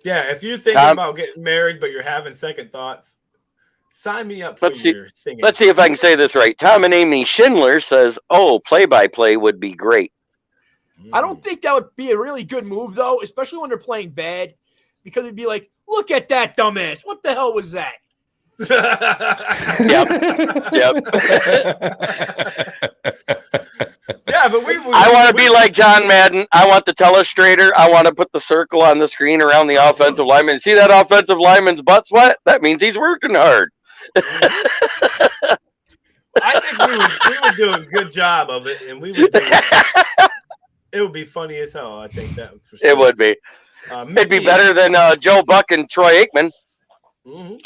Yeah, if you're thinking about getting married but you're having second thoughts, sign me up for your singing. Let's see if I can say this right. Tom and Amy Schindler says, "Oh, play-by-play would be great." I don't think that would be a really good move, though, especially when they're playing bad, because it'd be like, look at that dumbass. What the hell was that? Yep. Yeah, but I want to be like John Madden. I want the telestrator. I want to put the circle on the screen around the offensive lineman. See that offensive lineman's butt sweat? That means he's working hard. I think we would do a good job of it, and we would do it. It would be funny as hell. I think that was for sure. It would be. It'd be better than Joe Buck and Troy Aikman. Mm-hmm.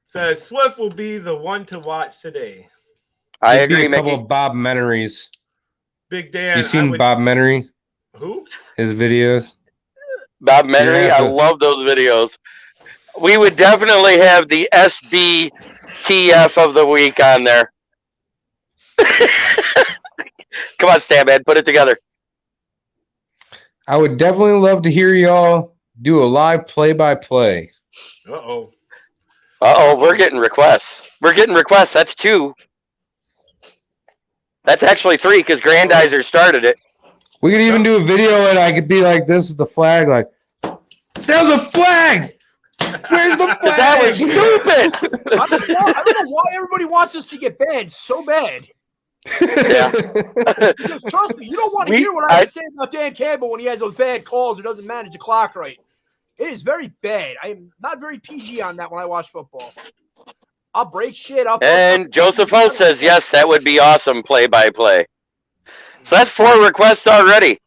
So Swift will be the one to watch today. I agree, a couple Mickey. of Bob Menerys. Big Dan. You seen Bob Menery? Who? His videos. Bob Menery, I love those videos. We would definitely have the SBTF of the week on there. Come on, Stabhead, put it together. I would definitely love to hear y'all do a live play-by-play. Uh-oh. We're getting requests. That's 2. That's actually 3 because Grandizer started it. We could even do a video and I could be like this with the flag, like, there's a flag! Where's the flag? That was stupid! I don't know why everybody wants us to get banned so bad. Yeah. Because trust me, you don't want to hear what I have to say about Dan Campbell when he has those bad calls or doesn't manage the clock right. It is very bad. I am not very PG on that when I watch football. I'll break shit. And Joseph O says, yes, that would be awesome play-by-play. So that's 4 requests already.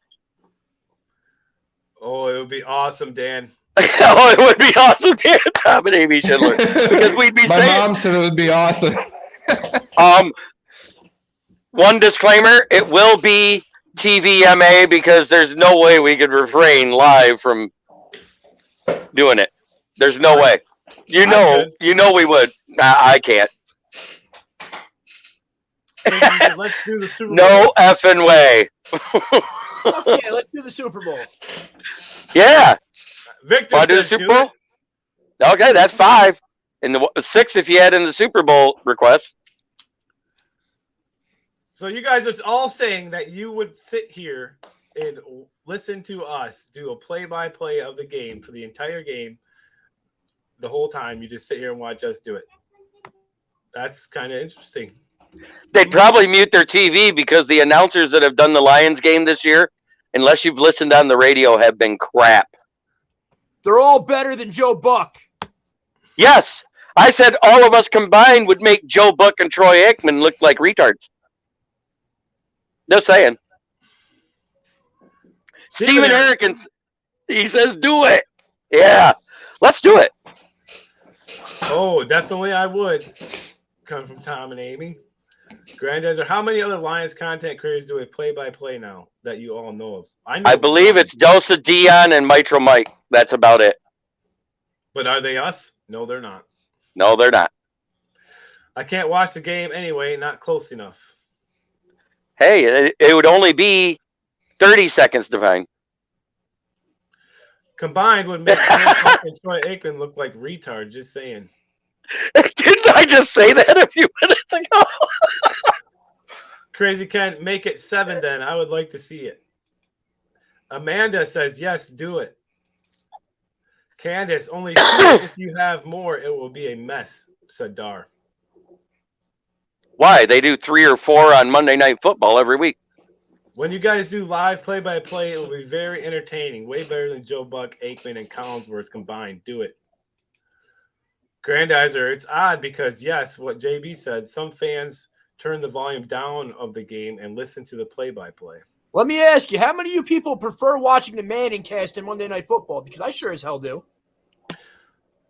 Oh, it would be awesome, Dan. Oh, it would be awesome, Dan, Tom and Amy Schindler. Because we'd be My saying... mom said it would be awesome. One disclaimer, it will be TVMA because there's no way we could refrain live from doing it. There's no way. You know we would. I can't. Let's do the Super Bowl. No effing way. Okay, let's do the Super Bowl. Yeah. Victor Want to do the Super Bowl? Okay, that's 5. And the 6 if you add in the Super Bowl request. So you guys are all saying that you would sit here and listen to us do a play-by-play of the game for the entire game the whole time. You just sit here and watch us do it. That's kind of interesting. They'd probably mute their TV because the announcers that have done the Lions game this year, unless you've listened on the radio, have been crap. They're all better than Joe Buck. Yes. I said all of us combined would make Joe Buck and Troy Aikman look like retards. Just saying. Steven Erickson, he says, do it. Yeah. Let's do it. Oh, definitely I would. Come from Tom and Amy. Grandizer, how many other Lions content creators do a play-by-play now that you all know of? I believe it's Dosa Dion and Mitro Mike. That's about it. But are they us? No, they're not. No, they're not. I can't watch the game anyway, not close enough. Hey, it would only be 30 seconds to find. Combined would make and Troy Aikman look like retard, just saying. Didn't I just say that a few minutes ago? Crazy Ken, make it 7 then. I would like to see it. Amanda says, yes, do it. Candace, only 2. If you have more, it will be a mess, said Dar. Why? They do 3 or 4 on Monday Night Football every week. When you guys do live play-by-play, it will be very entertaining. Way better than Joe Buck, Aikman, and Collinsworth combined. Do it. Grandizer, it's odd because, yes, what JB said, some fans turn the volume down of the game and listen to the play-by-play. Let me ask you, how many of you people prefer watching the Manning cast in Monday Night Football? Because I sure as hell do.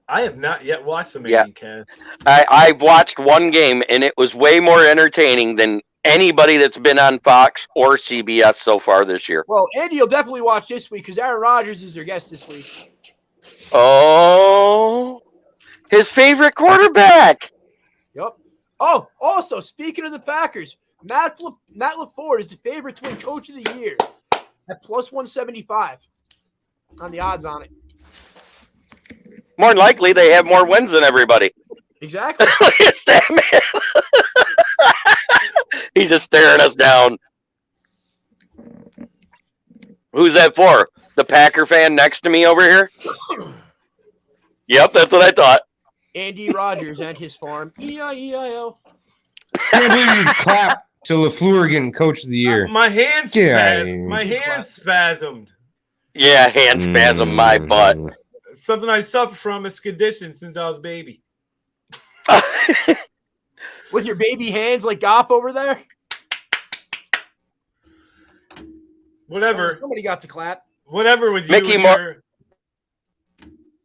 I have not yet watched the Manning cast. I've watched one game, and it was way more entertaining than anybody that's been on Fox or CBS so far this year. Well, Andy will definitely watch this week because Aaron Rodgers is their guest this week. Oh, his favorite quarterback. Yep. Oh, also, speaking of the Packers, Matt LaFleur is the favorite to win Coach of the Year at plus 175 on the odds on it. More than likely, they have more wins than everybody. Exactly. Look at that man. He's just staring us down. Who's that for? The Packer fan next to me over here? Yep, that's what I thought. Andy Rodgers and his farm. E-I-E-I-O. Can't believe you clap to LaFleur getting Coach of the Year. My hand spasmed. My hand spasmed. Yeah, hand spasm my butt. Something I suffer from is condition since I was a baby. With your baby hands like Goff over there? Whatever. Somebody got to clap. Whatever with you.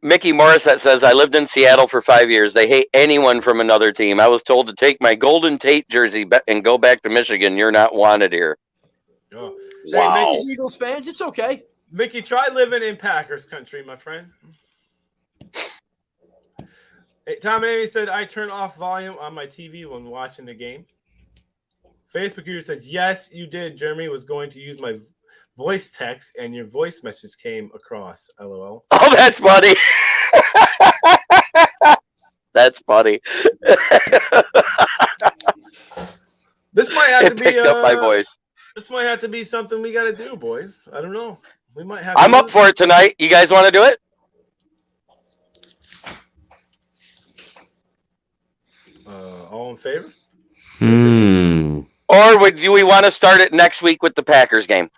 Mickey Morissette says, I lived in Seattle for 5 years. They hate anyone from another team. I was told to take my Golden Tate jersey and go back to Michigan. You're not wanted here. Oh. Wow. Eagles fans, it's okay. Mickey, try living in Packers country, my friend. Hey, Tom Amy said, I turn off volume on my TV when watching the game. Facebook user said, yes, you did. Jeremy was going to use my voice text and your voice message came across. LOL. Oh, that's funny. That's funny. This might have to be picked up my voice. This might have to be something we got to do, boys. I don't know. We might have. I'm up for it tonight. You guys want to do it? All in favor? Or do we want to start it next week with the Packers game?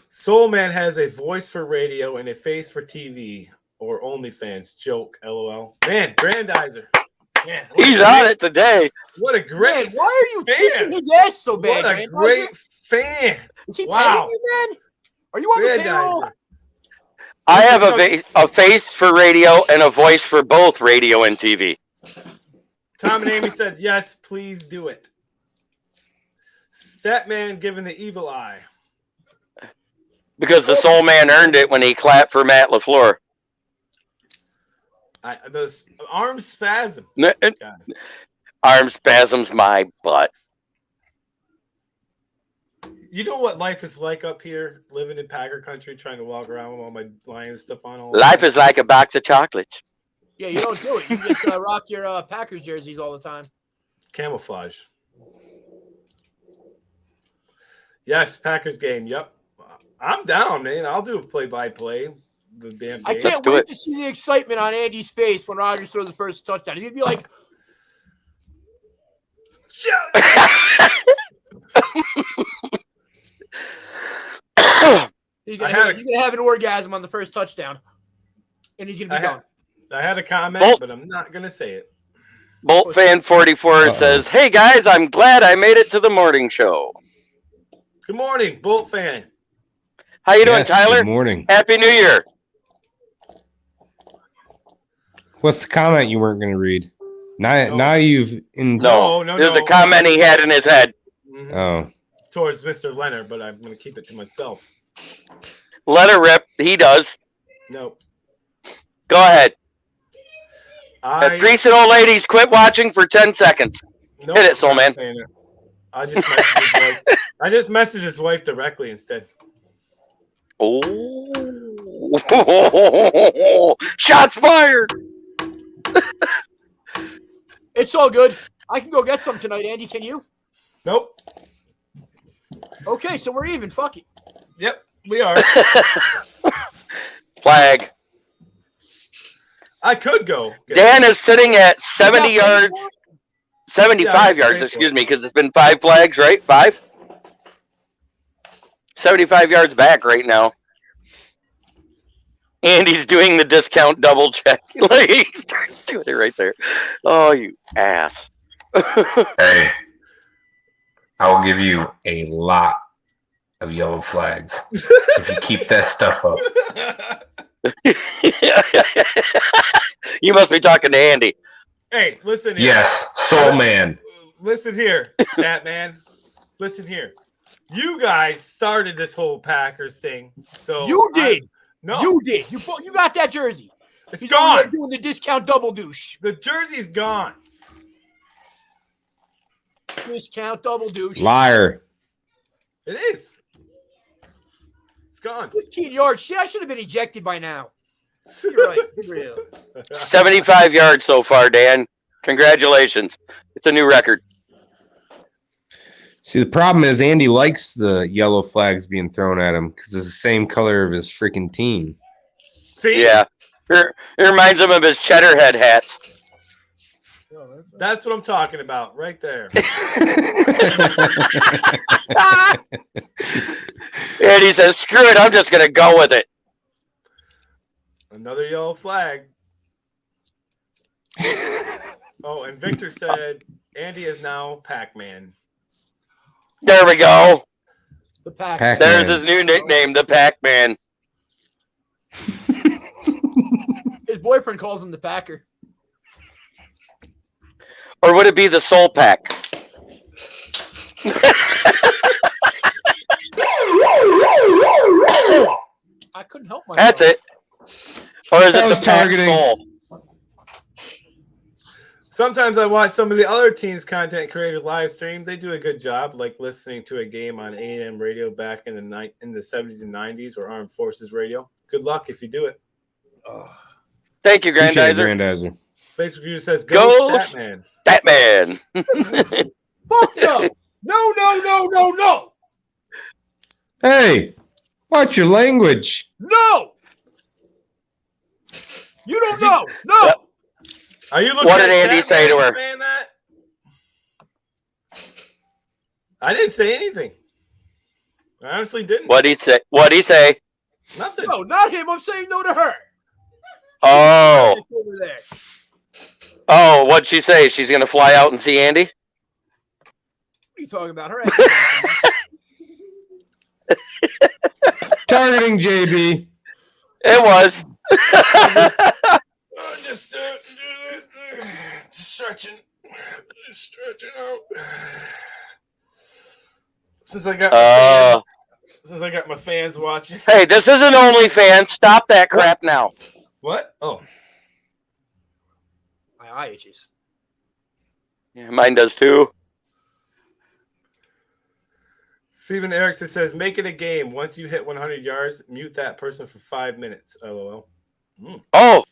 Soul Man has a voice for radio and a face for TV or OnlyFans. Joke, LOL. Man, Grandizer. Man, he's on it today. What a great man, why are you kissing his ass so bad? What a great fan. Is he paying you, man? Are you on the payroll? I have a face for radio and a voice for both radio and TV. Tom and Amy said, yes, please do it. Statman giving the evil eye. Because the Soul Man earned it when he clapped for Matt LaFleur. Those arm spasm. Arm spasms my butt. You know what life is like up here, living in Packer country, trying to walk around with all my Lions stuff on. Life is like a box of chocolates. Yeah, you don't do it. You just rock your Packers jerseys all the time. Camouflage. Yes, Packers game. Yep. I'm down, man. I'll do a play-by-play. The damn game. I can't wait to see the excitement on Andy's face when Rodgers throws the first touchdown. He'd be like, he's gonna have an orgasm on the first touchdown, and he's gonna be gone. I had a comment, but I'm not gonna say it. Bolt Fan 44 says, "Hey guys, I'm glad I made it to the morning show." Good morning, Bolt Fan. How you doing, Tyler? Good morning. Happy New Year. What's the comment you weren't going to read? Now you've No. There's a comment he had in his head. Mm-hmm. Oh. Towards Mr. Leonard, but I'm going to keep it to myself. Let it rip. He does. Nope. Go ahead. Priest and old ladies, quit watching for 10 seconds. Nope, hit it, Soul Man. I just messaged his wife. I just messaged his wife directly instead. Oh. Shots fired. It's all good. I can go get some tonight, Andy. Can you? Nope. Okay, so we're even. Fuck it. Yep, we are. Flag. I could go. Dan is sitting at 70 yards. 75 yards, excuse me, because it's been 5 flags, right? 5? 75 yards back right now. And he's doing the discount double check. Like, he starts doing it right there. Oh, you ass. Hey. I will give you a lot of yellow flags if you keep that stuff up. You must be talking to Andy. Hey, listen here. Yes, Soul Man. Listen here, Stat Man. Listen here. You guys started this whole Packers thing. So You did. No. You did. You got that jersey. It's He's over gone. there doing the discount double douche. The jersey's gone. Discount double douche. Liar. It is. It's gone. 15 yards. Shit, I should have been ejected by now. You're right. You're real. 75 yards so far, Dan. Congratulations. It's a new record. See, the problem is Andy likes the yellow flags being thrown at him because it's the same color of his freaking team. See? Yeah. It reminds him of his cheddar head hats. That's what I'm talking about right there. And he says, screw it, I'm just going to go with it. Another yellow flag. Oh, and Victor said Andy is now Pac-Man. There we go. The Pack. Pac- There's Man. his new nickname, the Pac-Man. His boyfriend calls him the Packer. Or would it be the Soul Pack? I couldn't help myself. That's it. Or is That it was the Pack targeting. Soul? Sometimes I watch some of the other teams' content creators live stream. They do a good job, like listening to a game on A&M radio back in the 70s and 90s or Armed Forces radio. Good luck if you do it. Thank you, Appreciate it, Grandizer. Grandizer. Facebook user says, Go "Go Statman." Batman. Fuck no. No. Hey, watch your language. No. You don't know. No. Yep. Are you looking What at did Andy Statman say to her? saying that? I didn't say anything. I honestly didn't. What'd he say? What'd he say? Nothing. No, not him. I'm saying no to her. Oh. It's over there. Oh, what'd she say? She's going to fly out and see Andy? What are you talking about? Her ass. Targeting JB. It was. Just stretching. Just stretching out. Since I got my fans watching. Hey, this isn't OnlyFans. Stop that crap now. What? Oh. My eye itches. Yeah, mine does too. Steven Erickson says, make it a game. Once you hit 100 yards, mute that person for 5 minutes. LOL. Oh,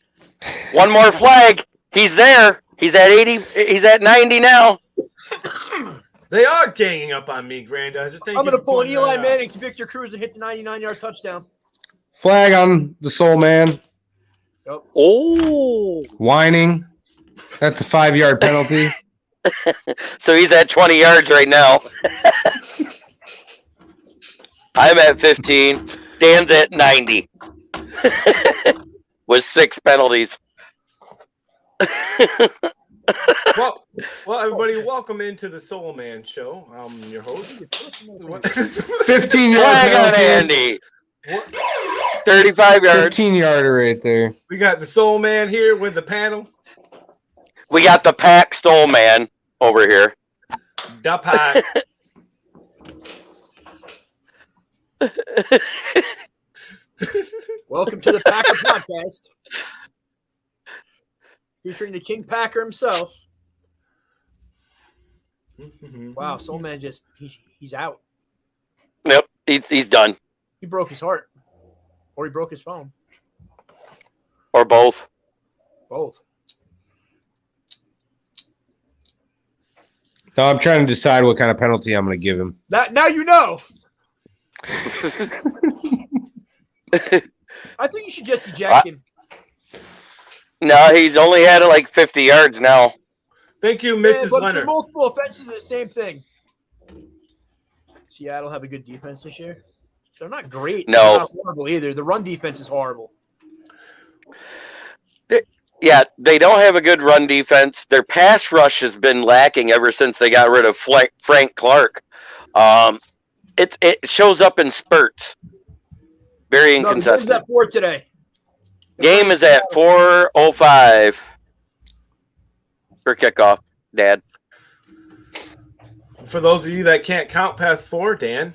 one more flag. He's there. He's at 80. He's at 90 now. They are ganging up on me, Grandizer. I'm going to pull an Eli Manning to Victor Cruz and hit the 99-yard touchdown. Flag on the Soul Man. Yep. Oh. Whining. That's a 5-yard penalty. So he's at 20 yards right now. I'm at 15. Dan's at 90. With 6 penalties. Well, everybody, welcome into the Soul Man Show. I'm your host. 15-yard Flag on penalty. Andy. What? 35 yards. 15-yarder right there. We got the Soul Man here with the panel. We got the Pack Stole Man over here. Da Pack. Welcome to the Packer Podcast. Featuring the King Packer himself. Wow, Soul Man he's out. Yep, he's done. He broke his heart. Or he broke his phone. Or both. Both. No, I'm trying to decide what kind of penalty I'm going to give him. Now you know. I think you should just eject him. No, he's only had like 50 yards now. Thank you, Yeah, Mrs. but Leonard. multiple offenses are the same thing. Seattle have a good defense this year. They're not great. No. They're not horrible either. The run defense is horrible. Yeah, they don't have a good run defense. Their pass rush has been lacking ever since they got rid of Frank Clark. It shows up in spurts. Very No, the game's inconsistent. at 4 today. Game is at 4:05 for kickoff, Dad. For those of you that can't count past 4, Dan,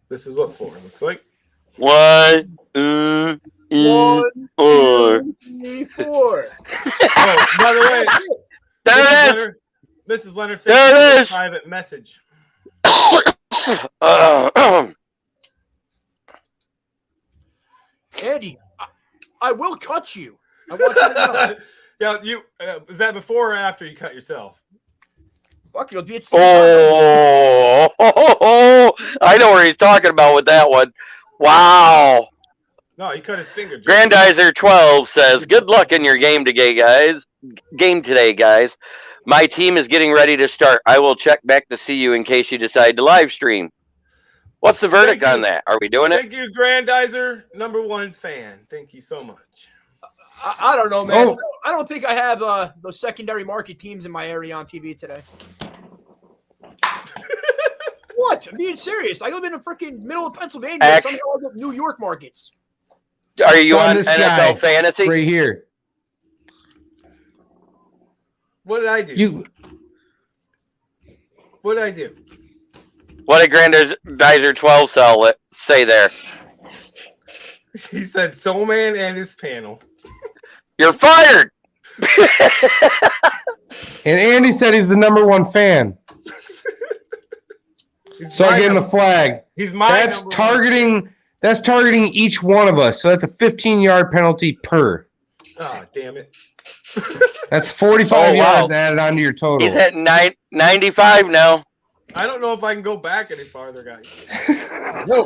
this is what 4 looks like. 1, 1, 4. 2, 3, 4. Oh, by the way, There it is. Mrs. Leonard, There thank you it for the is. private message. Andy, I will cut you. I want you to know. Yeah, you is that before or after you cut yourself? Fuck, it'll be at the same time. I know where he's talking about with that one. Wow. No, he cut his finger. Jim. Grandizer 12 says, "Good luck in your game today, guys. My team is getting ready to start. I will check back to see you in case you decide to live stream." What's the verdict on that? Are we doing it? Thank you, Grandizer, #1 fan. Thank you so much. I don't know, man. Oh. I don't think I have those secondary market teams in my area on TV today. What? I'm being serious. I live in the freaking middle of Pennsylvania. Somehow I get New York markets. Are you on this NFL guy Fantasy? right here? What did I do? What did I do? What did Grandizer 12 say there? He said Soul Man and his panel. You're fired. And Andy said he's the #1 fan. So I gave him the flag. He's my That's targeting each one of us. So that's a 15-yard penalty per. Oh, damn it. That's 45 Oh, wow. yards added onto your total. He's at 95 now. I don't know if I can go back any farther, guys. No.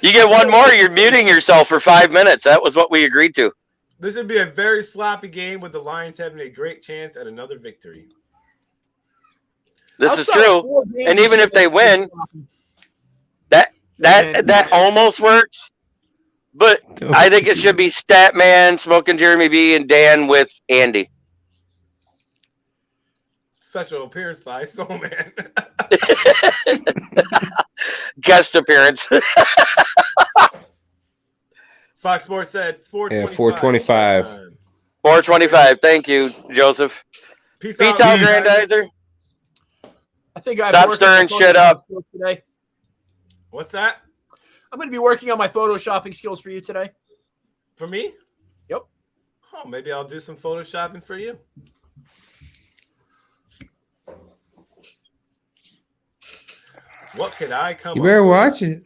You get one more, you're muting yourself for 5 minutes. That was what we agreed to. This would be a very sloppy game with the Lions having a great chance at another victory. This I'll is start true. 4 games And even if they win, that almost works. But I think it should be Statman, Smoking Jeremy B, and Dan with Andy. Special appearance by Soul Man. Guest appearance. Fox Sports said 4:25. Yeah, 4:25. 425. Thank you, Joseph. Peace Peace out, out, Grandizer. I think I Stop stirring shit up. today. What's that? I'm going to be working on my photoshopping skills for you today. For me? Yep. Oh, maybe I'll do some photoshopping for you. What could I come You up better with? watch it.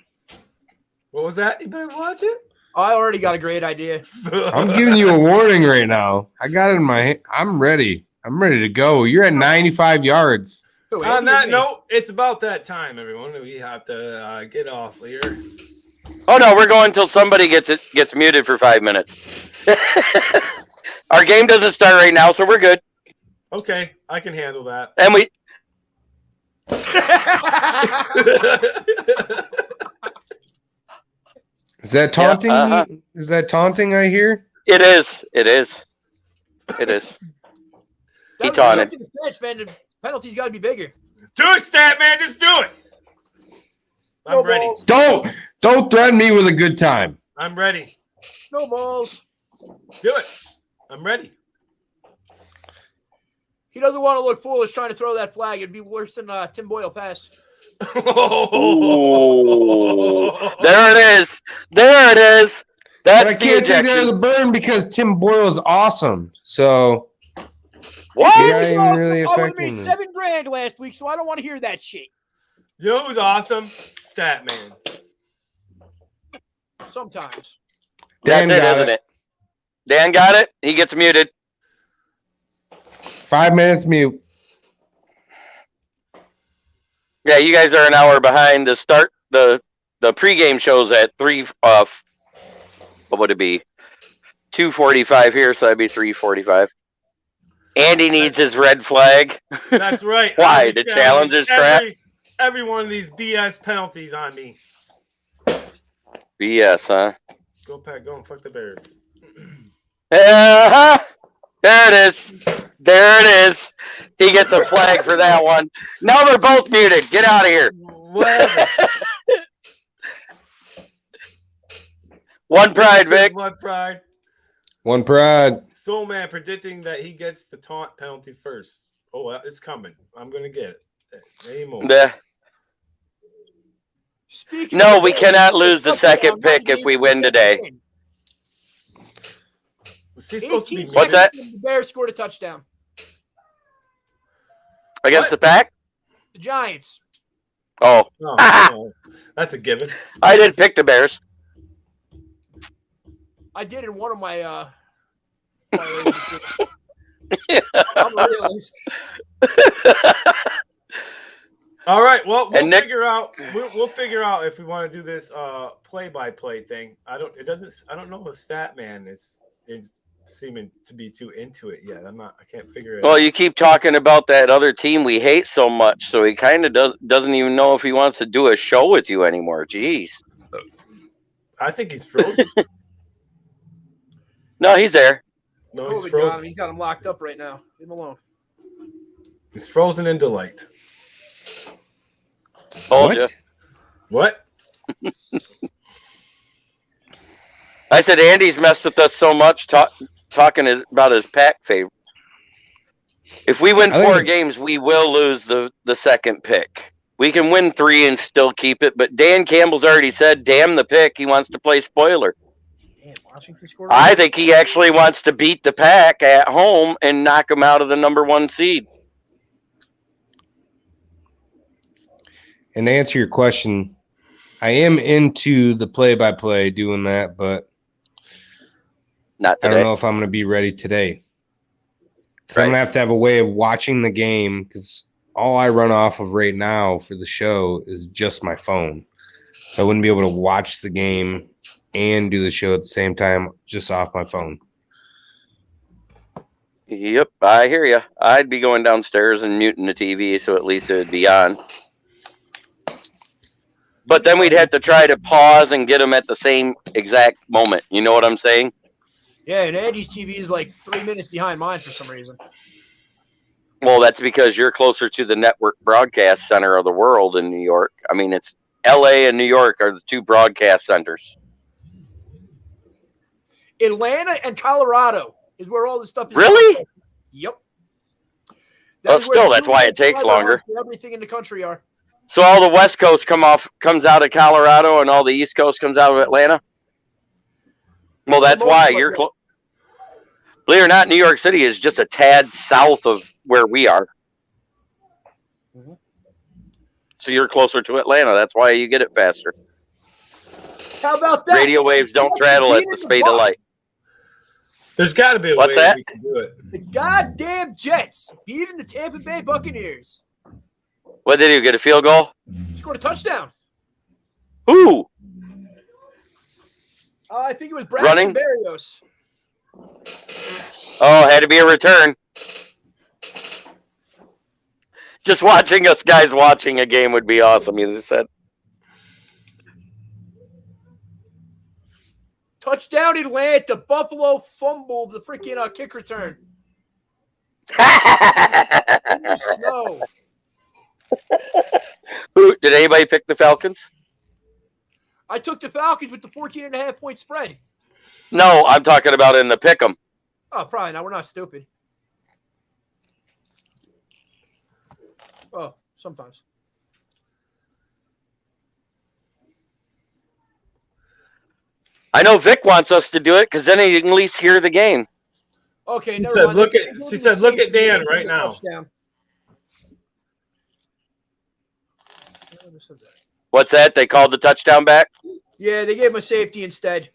What was that? You better watch it? I already got a great idea. I'm giving you a warning right now. I got it in my hand. I'm ready. I'm ready to go. You're at 95 yards. Who, On Andy or that me? note, it's about that time, everyone. We have to get off here. Oh no, we're going until somebody gets muted for 5 minutes. Our game doesn't start right now, so we're good. Okay, I can handle that. And we Is that taunting? uh-huh. Is that taunting I hear? It is. He taunted. Man, the penalty's got to be bigger. Do it, stat man. Just do it. I'm No ready. balls. Don't threaten me with a good time. I'm ready. No balls. Do it. I'm ready. He doesn't want to look foolish trying to throw that flag. It'd be worse than Tim Boyle pass. Ooh. There it is. There it is. That's But I the can't take there ejection. the burn because Tim Boyle is awesome. So What? Yeah, I ain't really I would have affecting made them. $7,000 last week, so I don't want to hear that shit. You know who's awesome? Stat man. Sometimes. That's Dan it, got isn't it. it? Dan got it. He gets muted. 5 minutes mute. Yeah, you guys are an hour behind the start. The pregame show's at 3. What would it be? 2:45 here, so that'd be 3:45. Andy needs his red flag. That's right. Why? I The challenge challenge is crap? Every one of these BS penalties on me. BS, huh? Go Pack, go and fuck the Bears. Uh-huh. There it is. There it is. He gets a flag for that one. Now they're both muted. Get out of here. Whatever. One pride, Vic. One pride. One pride. Soul Man predicting that he gets the taunt penalty first. Oh, it's coming. I'm going to get it. Any moment. Yeah. No, we cannot lose the second pick if we win today. Was he supposed to be What's that? The Bears scored a touchdown. Against the Pack? The Giants. Oh. Oh, that's a given. I didn't pick the Bears. I did in one of my I'm a realist. All right. Well, we'll And Nick- figure out. We'll figure out if we want to do this play-by-play thing. I don't know if Statman is seeming to be too into it yet. I can't figure it Well, out. you keep talking about that other team we hate so much, so he kind of doesn't even know if he wants to do a show with you anymore. Jeez. I think he's frozen. No, he's there. No, he's COVID got him. frozen. He's got him locked up right now. Leave him alone. He's frozen in delight. Told you. What? I said Andy's messed with us so much talking about his Pack favorite. If we win 4 games, we will lose the second pick. We can win 3 and still keep it, but Dan Campbell's already said, damn the pick, he wants to play spoiler. Damn, Washington scored. I think he actually wants to beat the Pack at home and knock them out of the number 1 seed. And to answer your question, I am into the play-by-play doing that, but Not I today. don't know if I'm going to be ready today. Right. I'm going to have a way of watching the game because all I run off of right now for the show is just my phone. So I wouldn't be able to watch the game and do the show at the same time just off my phone. Yep, I hear you. I'd be going downstairs and muting the TV so at least it would be on. But then we'd have to try to pause and get them at the same exact moment. You know what I'm saying? Yeah, and Andy's TV is like 3 minutes behind mine for some reason. Well, that's because you're closer to the network broadcast center of the world in New York. I mean, it's LA and New York are the 2 broadcast centers. Atlanta and Colorado is where all this stuff is. Really? Yep. Well, still, that's why it takes longer. Everything in the country are. So all the West Coast comes out of Colorado and all the East Coast comes out of Atlanta? Well, that's why you're close. Believe it or not, New York City is just a tad south of where we are. Mm-hmm. So you're closer to Atlanta. That's why you get it faster. How about that? Radio waves don't travel at the speed of light. There's got to be a What's way that? we can do it. The goddamn Jets beating the Tampa Bay Buccaneers. What did he get a field goal? Scored a touchdown. Who? I think it was Braxton Running? Berrios. Oh, had to be a return. Just watching us guys watching a game would be awesome, you said. Touchdown Atlanta. Buffalo fumbled the freaking kick return. No. Who did anybody pick the Falcons? I took the Falcons with the 14.5-point spread. No, I'm talking about in the pick'em. Oh, probably not. We're not stupid. Oh, sometimes. I know Vic wants us to do it because then he can at least hear the game. Okay, She never said, mind. look at Dan right now. Touchdown. What's that? They called the touchdown back? Yeah, they gave him a safety instead.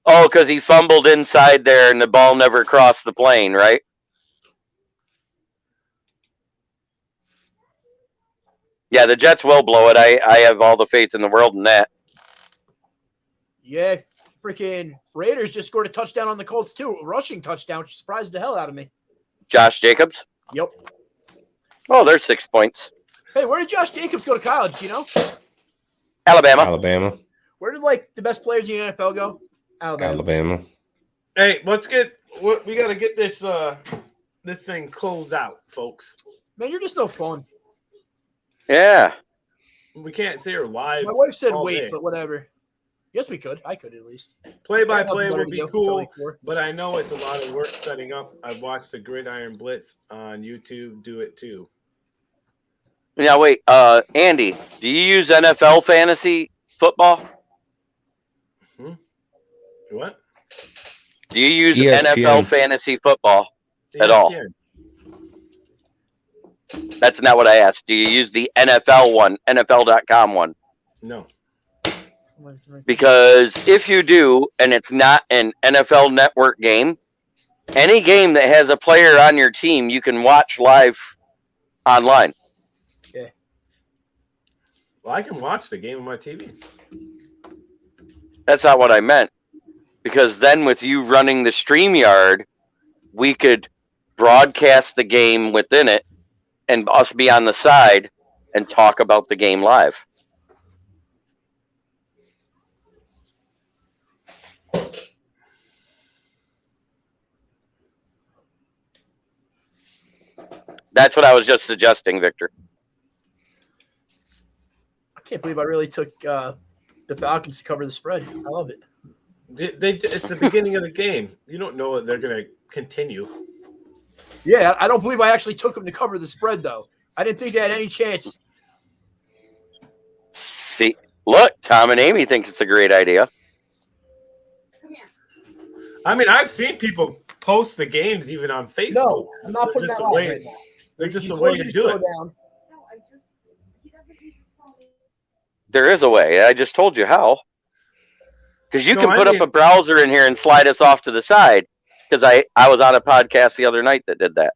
Oh, because he fumbled inside there and the ball never crossed the plane, right? Yeah, the Jets will blow it. I have all the faith in the world in that. Yeah, freaking Raiders just scored a touchdown on the Colts too. A rushing touchdown, which surprised the hell out of me. Josh Jacobs? Yep. Oh, there's 6 points. Hey, where did Josh Jacobs go to college? Do you know? Alabama. Where did the best players in the NFL go? Alabama. Hey, we got to get this thing closed out, folks. Man, you're just no fun. Yeah. We can't say her live. My wife said all wait, day. but whatever. Yes, we could. I could at least. Play-by-play Better would to be do. cool, Totally cool. but I know it's a lot of work setting up. I've watched the Gridiron Blitz on YouTube do it too. Now, wait, Andy, do you use NFL fantasy football? What? Do you use ESPN. NFL fantasy football at all? ESPN. That's not what I asked. Do you use the NFL one, NFL.com one? No. Because if you do, and it's not an NFL Network game, any game that has a player on your team, you can watch live online. Yeah. Well, I can watch the game on my TV. That's not what I meant. Because then with you running the StreamYard, we could broadcast the game within it and us be on the side and talk about the game live. That's what I was just suggesting, Victor. I can't believe I really took the Falcons to cover the spread. I love it. It's the beginning of the game. You don't know that they're going to continue. Yeah, I don't believe I actually took them to cover the spread, though. I didn't think they had any chance. See, look, Tom and Amy think it's a great idea. I mean, I've seen people post the games even on Facebook. No, I'm not putting that live right now. They're just You a way told to me do slow it. down. There is a way. I just told you how. Because you No, can I put mean- up a browser in here and slide us off to the side. Because I was on a podcast the other night that did that.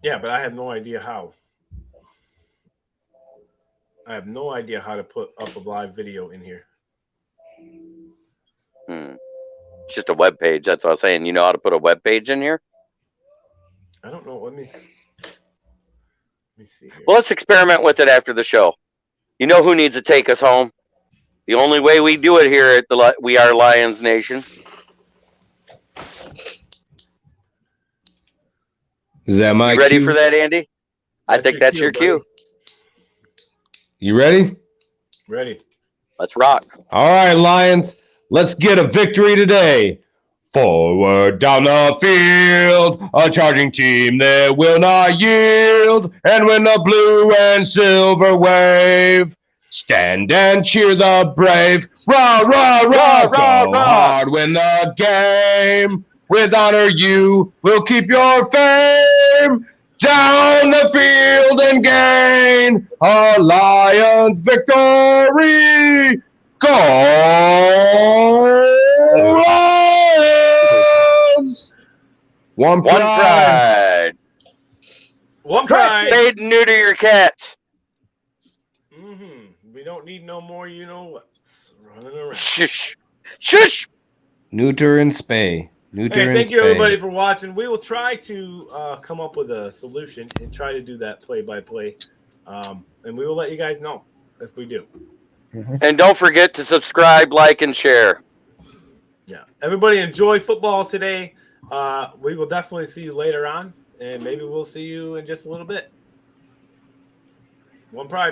Yeah, but I have no idea how. I have no idea how to put up a live video in here. It's just a web page. That's what I was saying. You know how to put a web page in here? I don't know. Let me see here. Well, let's experiment with it after the show. You know who needs to take us home? The only way we do it here at the We Are Lions Nation. Is that my You ready cue? for that, Andy? I think that's your cue. You ready? Ready. Let's rock. All right, Lions. Let's get a victory today. Forward down the field, a charging team that will not yield. And when the blue and silver wave, stand and cheer the brave. Rah, rah, rah, Rah, go rah. hard, win the game. With honor you will keep your fame. Down the field and gain a Lions victory. Go Lions! One One pride. pride. One pride. Spade and neuter your cats. We don't need no more, you know what's running around. Shush. Shush. Neuter and spay. Neuter Hey, and thank you spay. everybody for watching. We will try to come up with a solution and try to do that play-by-play. And we will let you guys know if we do. And don't forget to subscribe, like, and share. Yeah. Everybody enjoy football today. We will definitely see you later on, and maybe we'll see you in just a little bit. One pride.